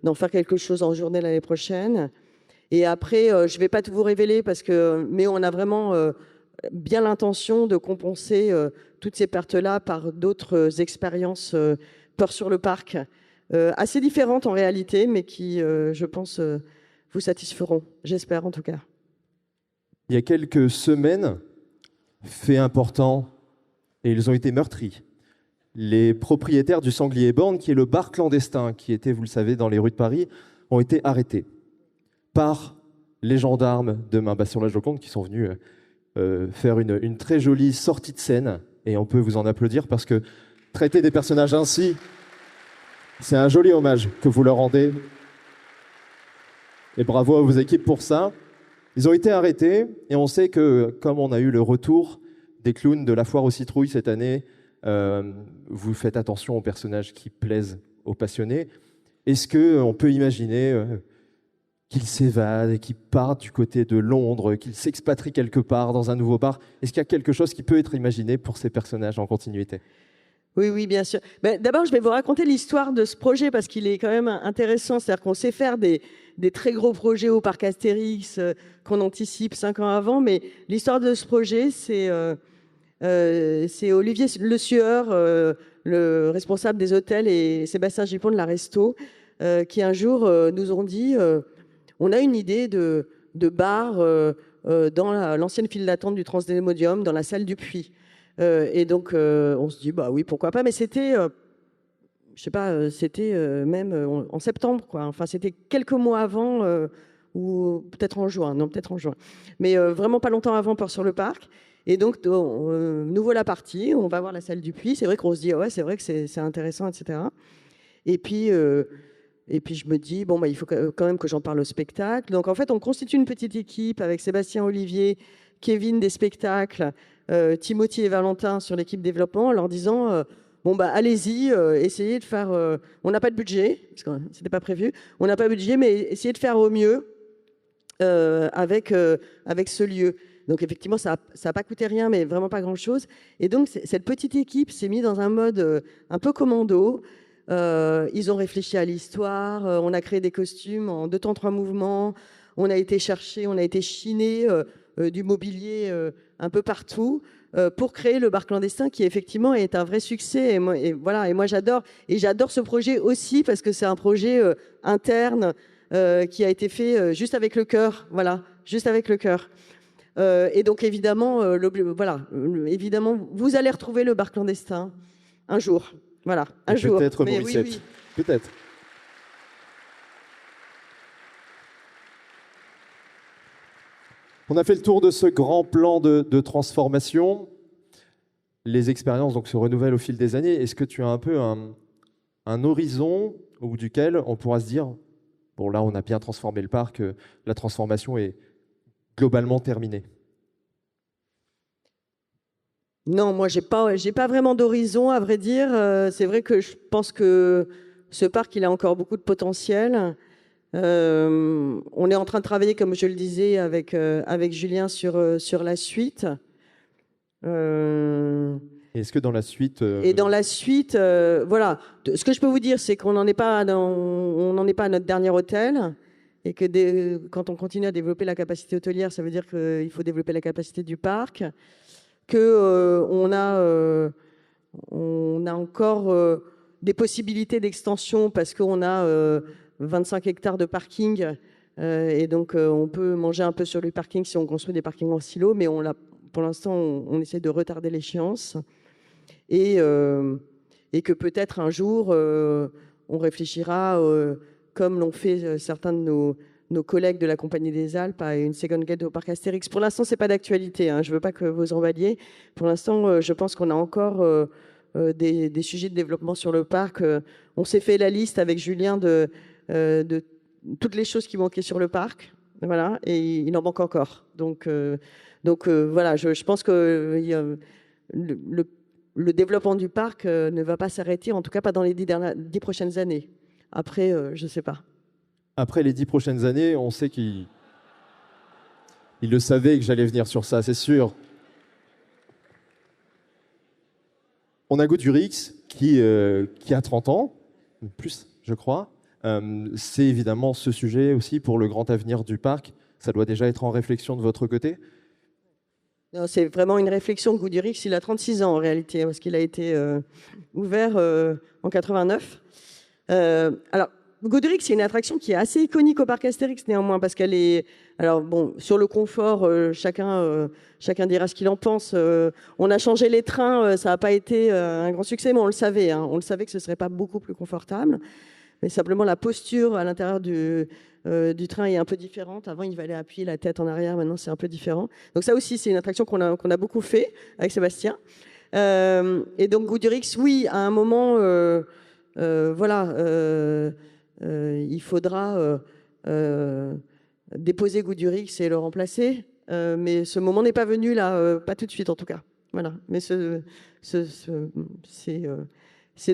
d'en faire quelque chose en journée l'année prochaine. Et après, je ne vais pas tout vous révéler, mais on a vraiment bien l'intention de compenser toutes ces pertes-là par d'autres expériences Peur sur le Parc, assez différentes en réalité, mais qui, je pense, vous satisferont. J'espère en tout cas. Il y a quelques semaines, fait important, et ils ont été meurtris. Les propriétaires du Sanglier Born, qui est le bar clandestin qui était, vous le savez, dans les rues de Paris, ont été arrêtés par les gendarmes de Main Basse sur la Joconde qui sont venus faire une très jolie sortie de scène. Et on peut vous en applaudir parce que traiter des personnages ainsi, c'est un joli hommage que vous leur rendez. Et bravo à vos équipes pour ça. Ils ont été arrêtés et on sait que, comme on a eu le retour des clowns de la foire aux citrouilles cette année, vous faites attention aux personnages qui plaisent aux passionnés. Est-ce qu'on peut imaginer qu'ils s'évadent et qu'ils partent du côté de Londres, qu'ils s'expatrient quelque part dans un nouveau bar? Est-ce qu'il y a quelque chose qui peut être imaginé pour ces personnages en continuité? Oui, bien sûr. D'abord, je vais vous raconter l'histoire de ce projet parce qu'il est quand même intéressant. C'est-à-dire qu'on sait faire des très gros projets au parc Astérix qu'on anticipe 5 ans avant, mais l'histoire de ce projet, c'est Olivier Le Sueur, le responsable des hôtels, et Sébastien Gipon de la Resto, qui un jour nous ont dit on a une idée de bar dans l'ancienne file d'attente du Transdémodium, dans la salle du Puy. Et donc, on se dit, bah oui, pourquoi pas. Mais c'était, je sais pas, c'était même en septembre, quoi. Enfin, c'était quelques mois avant, ou peut-être en juin. Non, peut-être en juin. Mais vraiment pas longtemps avant Peur sur le Parc. Et donc, nous voilà partis. On va voir la salle du Puy. C'est vrai qu'on se dit, ouais, c'est vrai que c'est intéressant, etc. Et puis, je me dis, bon, il faut quand même que j'en parle au spectacle. Donc, en fait, on constitue une petite équipe avec Sébastien Olivier, Kevin des spectacles, Timothy et Valentin sur l'équipe développement, en leur disant allez-y, essayez de faire. On n'a pas de budget, parce que c'était pas prévu. On n'a pas de budget, mais essayez de faire au mieux avec ce lieu. Donc effectivement, ça n'a pas coûté rien, mais vraiment pas grand-chose. Et donc cette petite équipe s'est mise dans un mode un peu commando. Ils ont réfléchi à l'histoire. On a créé des costumes en 2 temps 3 mouvements. On a été chercher, on a été chiner du mobilier un peu partout pour créer le bar clandestin qui effectivement est un vrai succès. Et moi j'adore. Et j'adore ce projet aussi parce que c'est un projet interne qui a été fait juste avec le cœur. Voilà, juste avec le cœur. Et donc évidemment, évidemment, vous allez retrouver le bar clandestin un jour. Voilà, un jour. Peut-être Morissette. Oui. Peut-être. On a fait le tour de ce grand plan de transformation. Les expériences donc se renouvellent au fil des années. Est-ce que tu as un peu un horizon au bout duquel on pourra se dire bon là on a bien transformé le parc, la transformation est globalement terminée? Non, moi, j'ai pas vraiment d'horizon, à vrai dire. C'est vrai que je pense que ce parc, il a encore beaucoup de potentiel. On est en train de travailler, comme je le disais, avec Julien sur la suite. Est-ce que dans la suite... Et dans la suite, voilà. Ce que je peux vous dire, c'est qu'on n'en est pas à notre dernier hôtel. Et que quand on continue à développer la capacité hôtelière, ça veut dire qu'il faut développer la capacité du parc. On a encore des possibilités d'extension parce qu'on a 25 hectares de parking et donc on peut manger un peu sur le parking si on construit des parkings en silo, mais pour l'instant on essaie de retarder l'échéance et que peut-être un jour on réfléchira comme l'ont fait certains de nos collègues de la Compagnie des Alpes à une second gate au parc Astérix. Pour l'instant, ce n'est pas d'actualité. Je ne veux pas que vous emballiez. Pour l'instant, je pense qu'on a encore des sujets de développement sur le parc. On s'est fait la liste avec Julien de toutes les choses qui manquaient sur le parc. Voilà, et il en manque encore. Donc voilà, je pense que le développement du parc ne va pas s'arrêter, en tout cas pas dans les 10 prochaines années. Après, je ne sais pas. Après les 10 prochaines années, on sait qu'il le savait que j'allais venir sur ça, c'est sûr. On a Goudurix qui a 30 ans, plus je crois. C'est évidemment ce sujet aussi pour le grand avenir du parc. Ça doit déjà être en réflexion de votre côté? C'est vraiment une réflexion. Goudurix, il a 36 ans en réalité, parce qu'il a été ouvert en 89. Alors, Goudurix, c'est une attraction qui est assez iconique au parc Astérix néanmoins, parce qu'elle est... Alors bon, sur le confort, chacun dira ce qu'il en pense. On a changé les trains, ça n'a pas été un grand succès, mais on le savait. On le savait que ce ne serait pas beaucoup plus confortable. Mais simplement, la posture à l'intérieur du train est un peu différente. Avant, il fallait appuyer la tête en arrière. Maintenant, c'est un peu différent. Donc ça aussi, c'est une attraction qu'on a beaucoup fait avec Sébastien. Et donc, Goudurix, oui, à un moment... voilà, il faudra déposer Goudurix et le remplacer, mais ce moment n'est pas venu là, pas tout de suite en tout cas. Voilà, mais c'est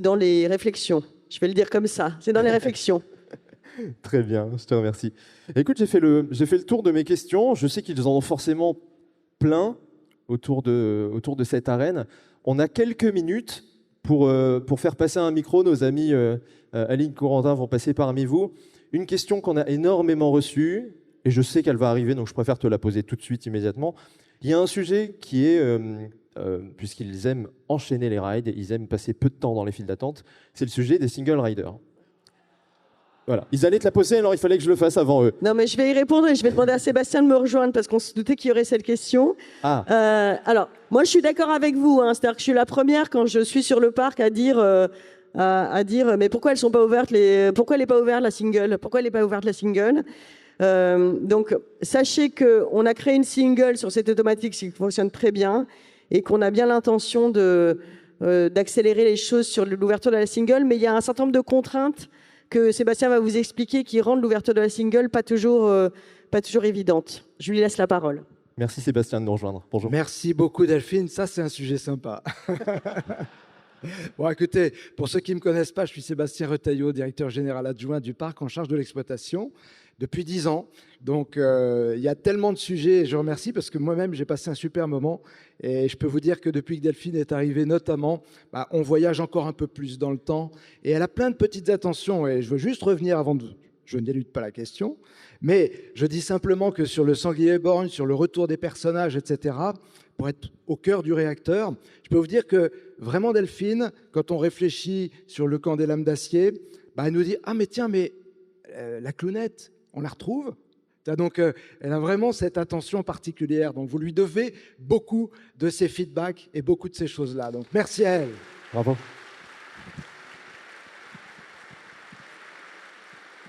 dans les réflexions. Je vais le dire comme ça, c'est dans les réflexions. Très bien, je te remercie. Écoute, j'ai fait le tour de mes questions. Je sais qu'ils en ont forcément plein autour de cette arène. On a quelques minutes pour faire passer un micro. Nos amis Aline Corentin vont passer parmi vous. Une question qu'on a énormément reçue, et je sais qu'elle va arriver, donc je préfère te la poser tout de suite, immédiatement. Il y a un sujet qui est, puisqu'ils aiment enchaîner les rides, ils aiment passer peu de temps dans les files d'attente, c'est le sujet des single riders. Voilà. Ils allaient te la poser, alors il fallait que je le fasse avant eux. Non, mais je vais y répondre et je vais demander à Sébastien de me rejoindre parce qu'on se doutait qu'il y aurait cette question. Alors, moi, je suis d'accord avec vous. C'est-à-dire que je suis la première quand je suis sur le parc à dire mais pourquoi elles sont pas ouvertes pourquoi elle n'est pas ouverte la single? Pourquoi elle n'est pas ouverte la single? Donc, sachez qu'on a créé une single sur cette automatique qui fonctionne très bien et qu'on a bien l'intention d'accélérer les choses sur l'ouverture de la single, mais il y a un certain nombre de contraintes que Sébastien va vous expliquer qui rendent l'ouverture de la single pas toujours évidente. Je lui laisse la parole. Merci Sébastien de nous rejoindre. Bonjour. Merci beaucoup Delphine, ça c'est un sujet sympa. Bon, écoutez, pour ceux qui ne me connaissent pas, je suis Sébastien Retailleau, directeur général adjoint du parc en charge de l'exploitation depuis 10 ans. Donc, il y a tellement de sujets et je remercie parce que moi-même, j'ai passé un super moment. Et je peux vous dire que depuis que Delphine est arrivée, notamment, on voyage encore un peu plus dans le temps. Et elle a plein de petites attentions. Et je veux juste revenir avant de... Je n'élude pas la question. Mais je dis simplement que sur le sanglier borgne, sur le retour des personnages, etc., pour être au cœur du réacteur, je peux vous dire que vraiment Delphine, quand on réfléchit sur le camp des lames d'acier, elle nous dit « Ah mais tiens, mais la clownette, on la retrouve ?» Donc elle a vraiment cette attention particulière. Donc vous lui devez beaucoup de ces feedbacks et beaucoup de ces choses-là. Donc merci à elle. Bravo.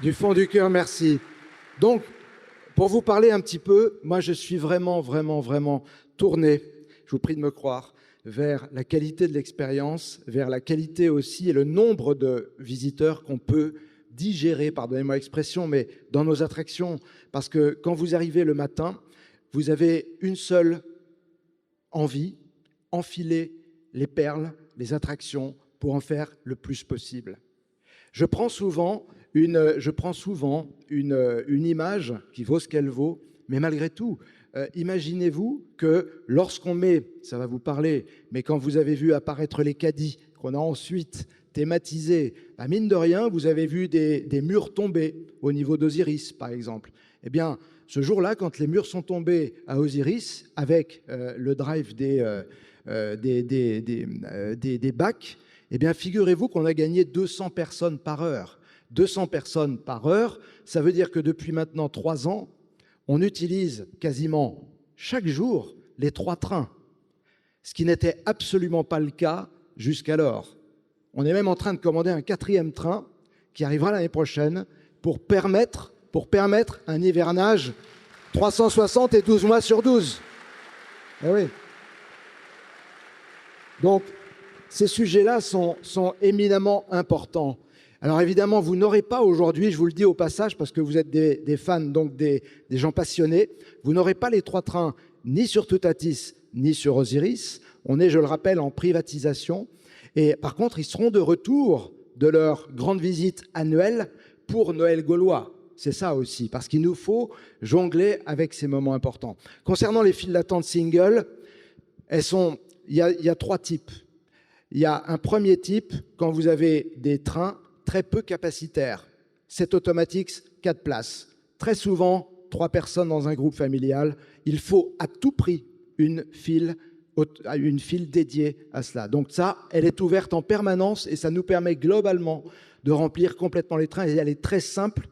Du fond du cœur, merci. Donc, pour vous parler un petit peu, moi je suis vraiment tourné, je vous prie de me croire, vers la qualité de l'expérience, vers la qualité aussi et le nombre de visiteurs qu'on peut digérer, pardonnez-moi l'expression, mais dans nos attractions. Parce que quand vous arrivez le matin, vous avez une seule envie, enfiler les perles, les attractions, pour en faire le plus possible. Je prends souvent une image qui vaut ce qu'elle vaut, mais malgré tout, imaginez-vous que lorsqu'on met, ça va vous parler, mais quand vous avez vu apparaître les caddies, qu'on a ensuite thématisé, bah mine de rien, vous avez vu des murs tomber au niveau d'Osiris, par exemple. Eh bien, ce jour-là, quand les murs sont tombés à Osiris, avec le drive des bacs, eh bien, figurez-vous qu'on a gagné 200 personnes par heure. 200 personnes par heure, ça veut dire que depuis maintenant 3 ans, on utilise quasiment chaque jour les 3 trains, ce qui n'était absolument pas le cas jusqu'alors. On est même en train de commander un 4e train qui arrivera l'année prochaine pour permettre un hivernage 360 et 12 mois sur 12. Eh oui. Donc, ces sujets-là sont éminemment importants. Alors évidemment, vous n'aurez pas aujourd'hui, je vous le dis au passage, parce que vous êtes des fans, donc des gens passionnés, vous n'aurez pas les 3 trains ni sur Toutatis, ni sur Osiris. On est, je le rappelle, en privatisation. Et par contre, ils seront de retour de leur grande visite annuelle pour Noël gaulois. C'est ça aussi, parce qu'il nous faut jongler avec ces moments importants. Concernant les files d'attente single, il y a 3 types. Il y a un premier type, quand vous avez des trains très peu capacitaires. 7 automatiques, 4 places. Très souvent, 3 personnes dans un groupe familial. Il faut à tout prix une file dédiée à cela. Donc ça, elle est ouverte en permanence et ça nous permet globalement de remplir complètement les trains et elle est très simple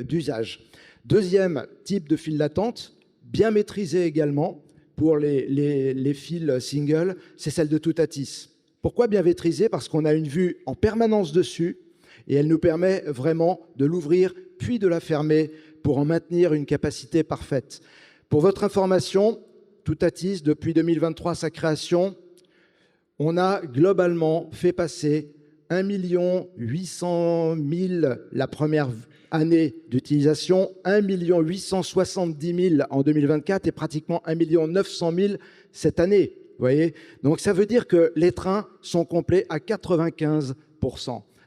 d'usage. Deuxième type de file d'attente, bien maîtrisée également pour les files single, c'est celle de Toutatis. Pourquoi bien maîtrisée? Parce qu'on a une vue en permanence dessus et elle nous permet vraiment de l'ouvrir puis de la fermer pour en maintenir une capacité parfaite. Pour votre information, Toutatis, depuis 2023, sa création, on a globalement fait passer 1 800 000 la première année d'utilisation, 1 870 000 en 2024 et pratiquement 1 900 000 cette année. Vous voyez? Donc ça veut dire que les trains sont complets à 95%.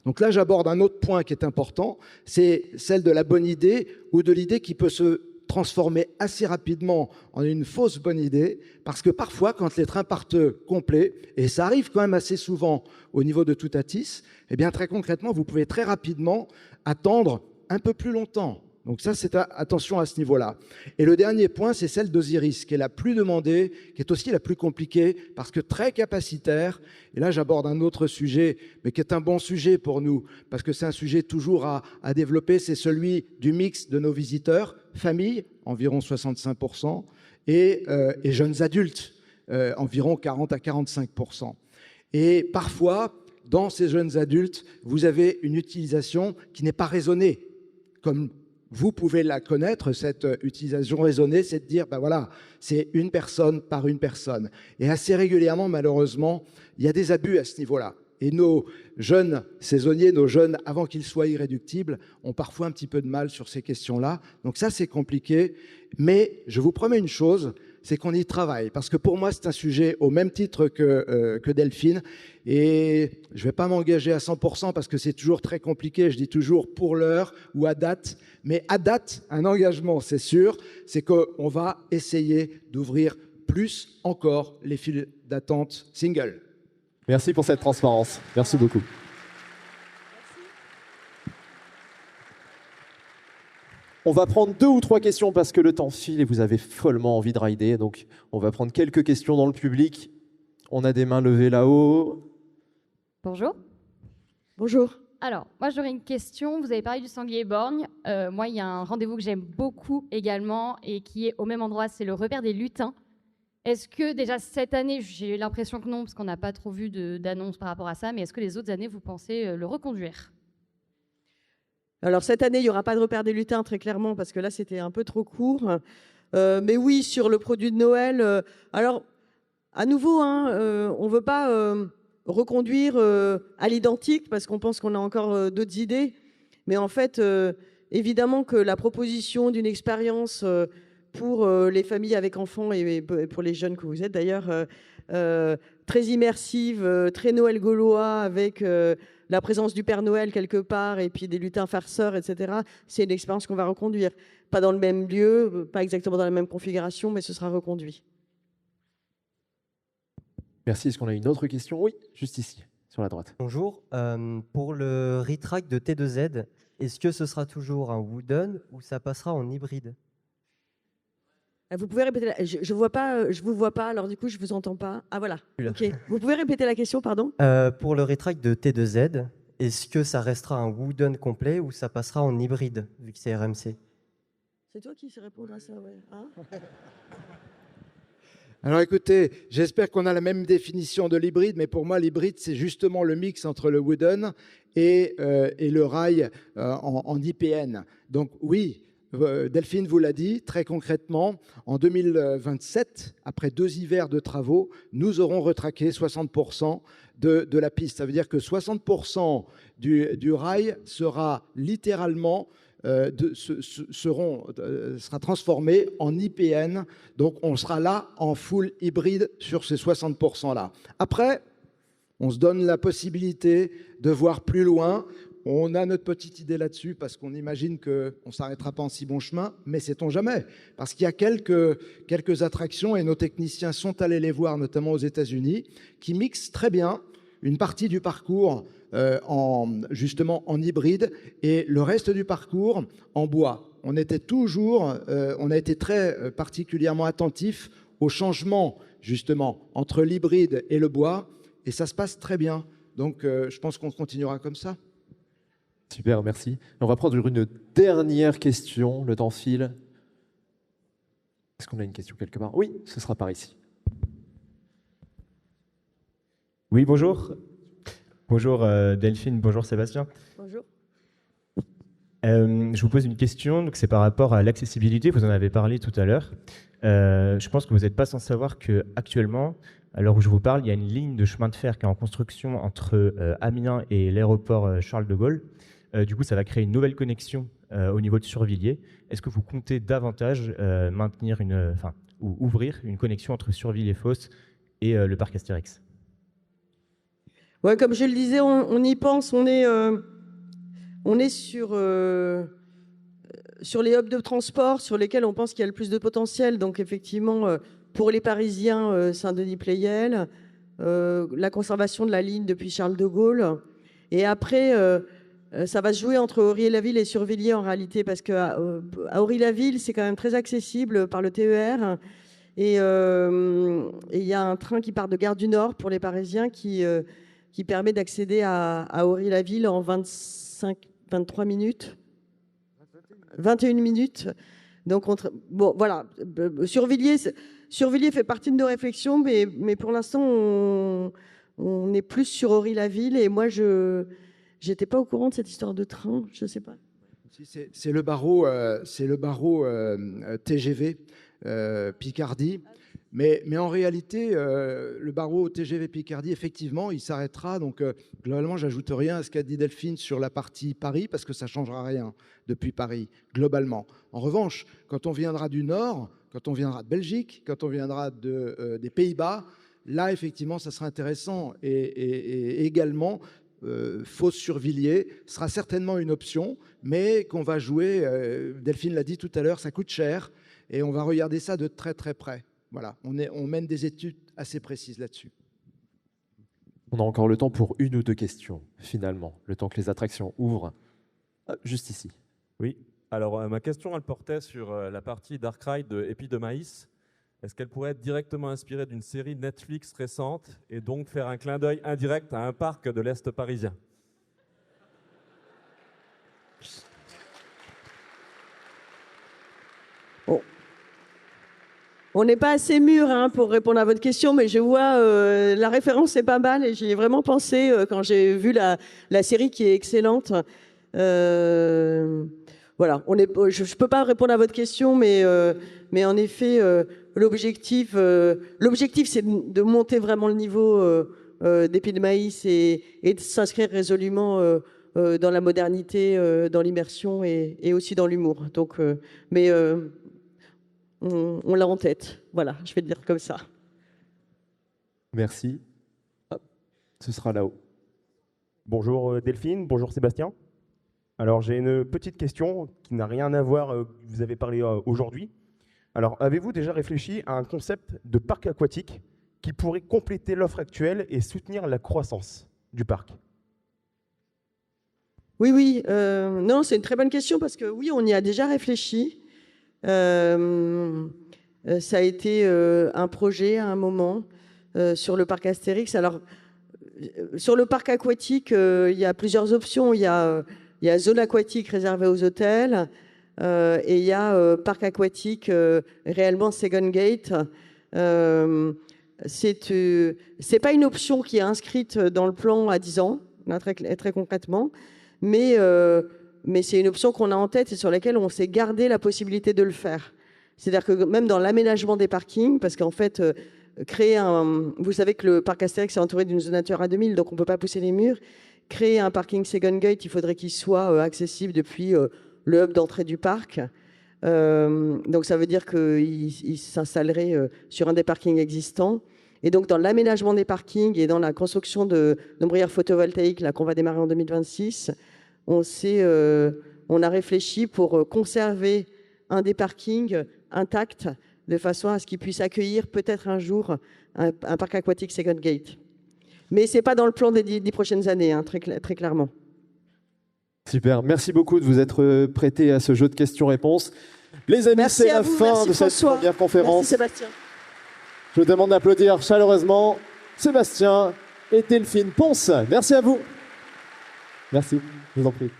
Donc là, j'aborde un autre point qui est important, c'est celle de la bonne idée ou de l'idée qui peut se transformer assez rapidement en une fausse bonne idée, parce que parfois, quand les trains partent complets, et ça arrive quand même assez souvent au niveau de Toutatis, eh bien très concrètement, vous pouvez très rapidement attendre un peu plus longtemps. Donc ça, c'est attention à ce niveau-là. Et le dernier point, c'est celle d'Osiris, qui est la plus demandée, qui est aussi la plus compliquée, parce que très capacitaire. Et là, j'aborde un autre sujet, mais qui est un bon sujet pour nous, parce que c'est un sujet toujours à développer, c'est celui du mix de nos visiteurs, famille, environ 65%, et jeunes adultes, environ 40 à 45%. Et parfois, dans ces jeunes adultes, vous avez une utilisation qui n'est pas raisonnée, comme vous pouvez la connaître, cette utilisation raisonnée, c'est de dire, ben voilà, c'est une personne par une personne. Et assez régulièrement, malheureusement, il y a des abus à ce niveau-là. Et nos jeunes saisonniers, nos jeunes, avant qu'ils soient irréductibles, ont parfois un petit peu de mal sur ces questions-là. Donc ça, c'est compliqué. Mais je vous promets une chose, c'est qu'on y travaille. Parce que pour moi, c'est un sujet au même titre que Delphine. Et je ne vais pas m'engager à 100% parce que c'est toujours très compliqué. Je dis toujours pour l'heure ou à date. Mais à date, un engagement, c'est sûr, c'est qu'on va essayer d'ouvrir plus encore les files d'attente single. Merci pour cette transparence. Merci beaucoup. On va prendre 2 ou 3 questions parce que le temps file et vous avez follement envie de rider. Donc, on va prendre quelques questions dans le public. On a des mains levées là-haut. Bonjour. Bonjour. Alors, moi, j'aurais une question. Vous avez parlé du sanglier borgne. Moi, il y a un rendez-vous que j'aime beaucoup également et qui est au même endroit, c'est le repère des lutins. Est-ce que déjà cette année, j'ai l'impression que non, parce qu'on n'a pas trop vu d'annonces par rapport à ça, mais est-ce que les autres années, vous pensez le reconduire? Alors cette année, il n'y aura pas de repère des lutins, très clairement, parce que là, c'était un peu trop court. Mais oui, sur le produit de Noël, alors, à nouveau, on ne veut pas reconduire à l'identique, parce qu'on pense qu'on a encore d'autres idées. Mais en fait, évidemment que la proposition d'une expérience pour les familles avec enfants et pour les jeunes que vous êtes d'ailleurs, très immersive, très Noël gaulois, avec la présence du Père Noël quelque part, et puis des lutins farceurs, etc. C'est une expérience qu'on va reconduire. Pas dans le même lieu, pas exactement dans la même configuration, mais ce sera reconduit. Merci. Est-ce qu'on a une autre question? Oui, juste ici, sur la droite. Bonjour. Pour le retrack de T2Z, est-ce que ce sera toujours un wooden ou ça passera en hybride? Vous pouvez répéter je vois pas, je vous vois pas, alors du coup je vous entends pas. Ah voilà. Ok. Vous pouvez répéter la question, pardon? Pour le retrack de T2Z, est-ce que ça restera un wooden complet ou ça passera en hybride vu que c'est RMC? C'est toi qui sais répondre à ça, ouais. Hein? Alors écoutez, j'espère qu'on a la même définition de l'hybride, mais pour moi l'hybride c'est justement le mix entre le wooden et le rail en IPN. Donc oui, Delphine vous l'a dit, très concrètement, en 2027, après 2 hivers de travaux, nous aurons retraqué 60% de la piste. Ça veut dire que 60% du rail sera littéralement sera transformé en IPN. Donc on sera là en full hybride sur ces 60%-là. Après, on se donne la possibilité de voir plus loin. On a notre petite idée là-dessus parce qu'on imagine qu'on ne s'arrêtera pas en si bon chemin, mais sait-on jamais. Parce qu'il y a quelques attractions, et nos techniciens sont allés les voir, notamment aux États-Unis, qui mixent très bien une partie du parcours justement en hybride et le reste du parcours en bois. On a été très particulièrement attentifs au changement justement entre l'hybride et le bois, et ça se passe très bien. Donc je pense qu'on continuera comme ça. Super, merci. On va prendre une dernière question, le temps file. Est-ce qu'on a une question quelque part? Oui, ce sera par ici. Oui, bonjour. Bonjour Delphine, bonjour Sébastien. Bonjour. Je vous pose une question, donc c'est par rapport à l'accessibilité, vous en avez parlé tout à l'heure. Je pense que vous n'êtes pas sans savoir qu'actuellement, à l'heure où je vous parle, il y a une ligne de chemin de fer qui est en construction entre Amiens et l'aéroport Charles de Gaulle. Du coup, ça va créer une nouvelle connexion au niveau de Survilliers. Est-ce que vous comptez davantage maintenir ou ouvrir une connexion entre Survilliers-Fosse et le parc Astérix? Ouais, comme je le disais, on y pense. On est sur les hubs de transport sur lesquels on pense qu'il y a le plus de potentiel. Donc effectivement, pour les Parisiens, Saint-Denis-Pleyel, la conservation de la ligne depuis Charles de Gaulle. Et après, ça va se jouer entre Ory-la-Ville et Survilliers en réalité, parce qu'à Ory-la-Ville, c'est quand même très accessible par le TER. Et il y a un train qui part de Gare du Nord pour les Parisiens qui permet d'accéder à Ory-la-Ville en 23 minutes. 21 minutes. Donc, bon, voilà. Survilliers fait partie de nos réflexions, mais pour l'instant, on est plus sur Ory-la-Ville. Et moi, je n'étais pas au courant de cette histoire de train. Je ne sais pas. C'est le barreau TGV Picardie. Mais en réalité, le barreau TGV Picardie, effectivement, il s'arrêtera. Donc, globalement, j'ajoute rien à ce qu'a dit Delphine sur la partie Paris, parce que ça ne changera rien depuis Paris, globalement. En revanche, quand on viendra du Nord, quand on viendra de Belgique, quand on viendra des Pays-Bas, là, effectivement, ça sera intéressant. Et également, Fosse-Survilliers sera certainement une option, mais qu'on va jouer, Delphine l'a dit tout à l'heure, ça coûte cher, et on va regarder ça de très très près. Voilà, on mène des études assez précises là-dessus. On a encore le temps pour une ou deux questions, finalement, le temps que les attractions ouvrent. Juste ici. Oui, alors ma question, elle portait sur la partie Dark Ride de Épi de Maïs. Est-ce qu'elle pourrait être directement inspirée d'une série Netflix récente et donc faire un clin d'œil indirect à un parc de l'Est parisien? Oh. On n'est pas assez mûr pour répondre à votre question, mais je vois la référence est pas mal et j'y ai vraiment pensé quand j'ai vu la série qui est excellente. Voilà, je ne peux pas répondre à votre question, mais en effet, l'objectif, c'est de monter vraiment le niveau d'épis de maïs et de s'inscrire résolument dans la modernité, dans l'immersion et aussi dans l'humour. Donc, mais on l'a en tête. Voilà, je vais le dire comme ça. Merci. Hop, ce sera là-haut. Bonjour Delphine, bonjour Sébastien. Alors j'ai une petite question qui n'a rien à voir, vous avez parlé aujourd'hui. Alors avez-vous déjà réfléchi à un concept de parc aquatique qui pourrait compléter l'offre actuelle et soutenir la croissance du parc? Oui, oui. Non, c'est une très bonne question parce que oui, on y a déjà réfléchi. Ça a été un projet à un moment sur le parc Astérix. Alors, sur le parc aquatique, il y a plusieurs options. Il y a zone aquatique réservée aux hôtels et il y a parc aquatique réellement Second Gate. C'est pas une option qui est inscrite dans le plan à 10 ans, là, très concrètement, mais c'est une option qu'on a en tête et sur laquelle on s'est gardé la possibilité de le faire. C'est-à-dire que même dans l'aménagement des parkings, parce qu'en fait, vous savez que le parc Astérix est entouré d'une zone Natura 2000, donc on ne peut pas pousser les murs. Créer un parking Second Gate, il faudrait qu'il soit accessible depuis le hub d'entrée du parc. Donc ça veut dire qu'il s'installerait sur un des parkings existants. Et donc dans l'aménagement des parkings et dans la construction d'ombrières photovoltaïques qu'on va démarrer en 2026, on a réfléchi pour conserver un des parkings intact de façon à ce qu'il puisse accueillir peut-être un jour un parc aquatique Second Gate. Mais ce n'est pas dans le plan des 10 prochaines années, hein, très clairement. Super, merci beaucoup de vous être prêté à ce jeu de questions-réponses. Les amis, c'est la fin de cette première conférence. Merci Sébastien. Je vous demande d'applaudir chaleureusement Sébastien et Delphine Ponce. Merci à vous. Merci, je vous en prie.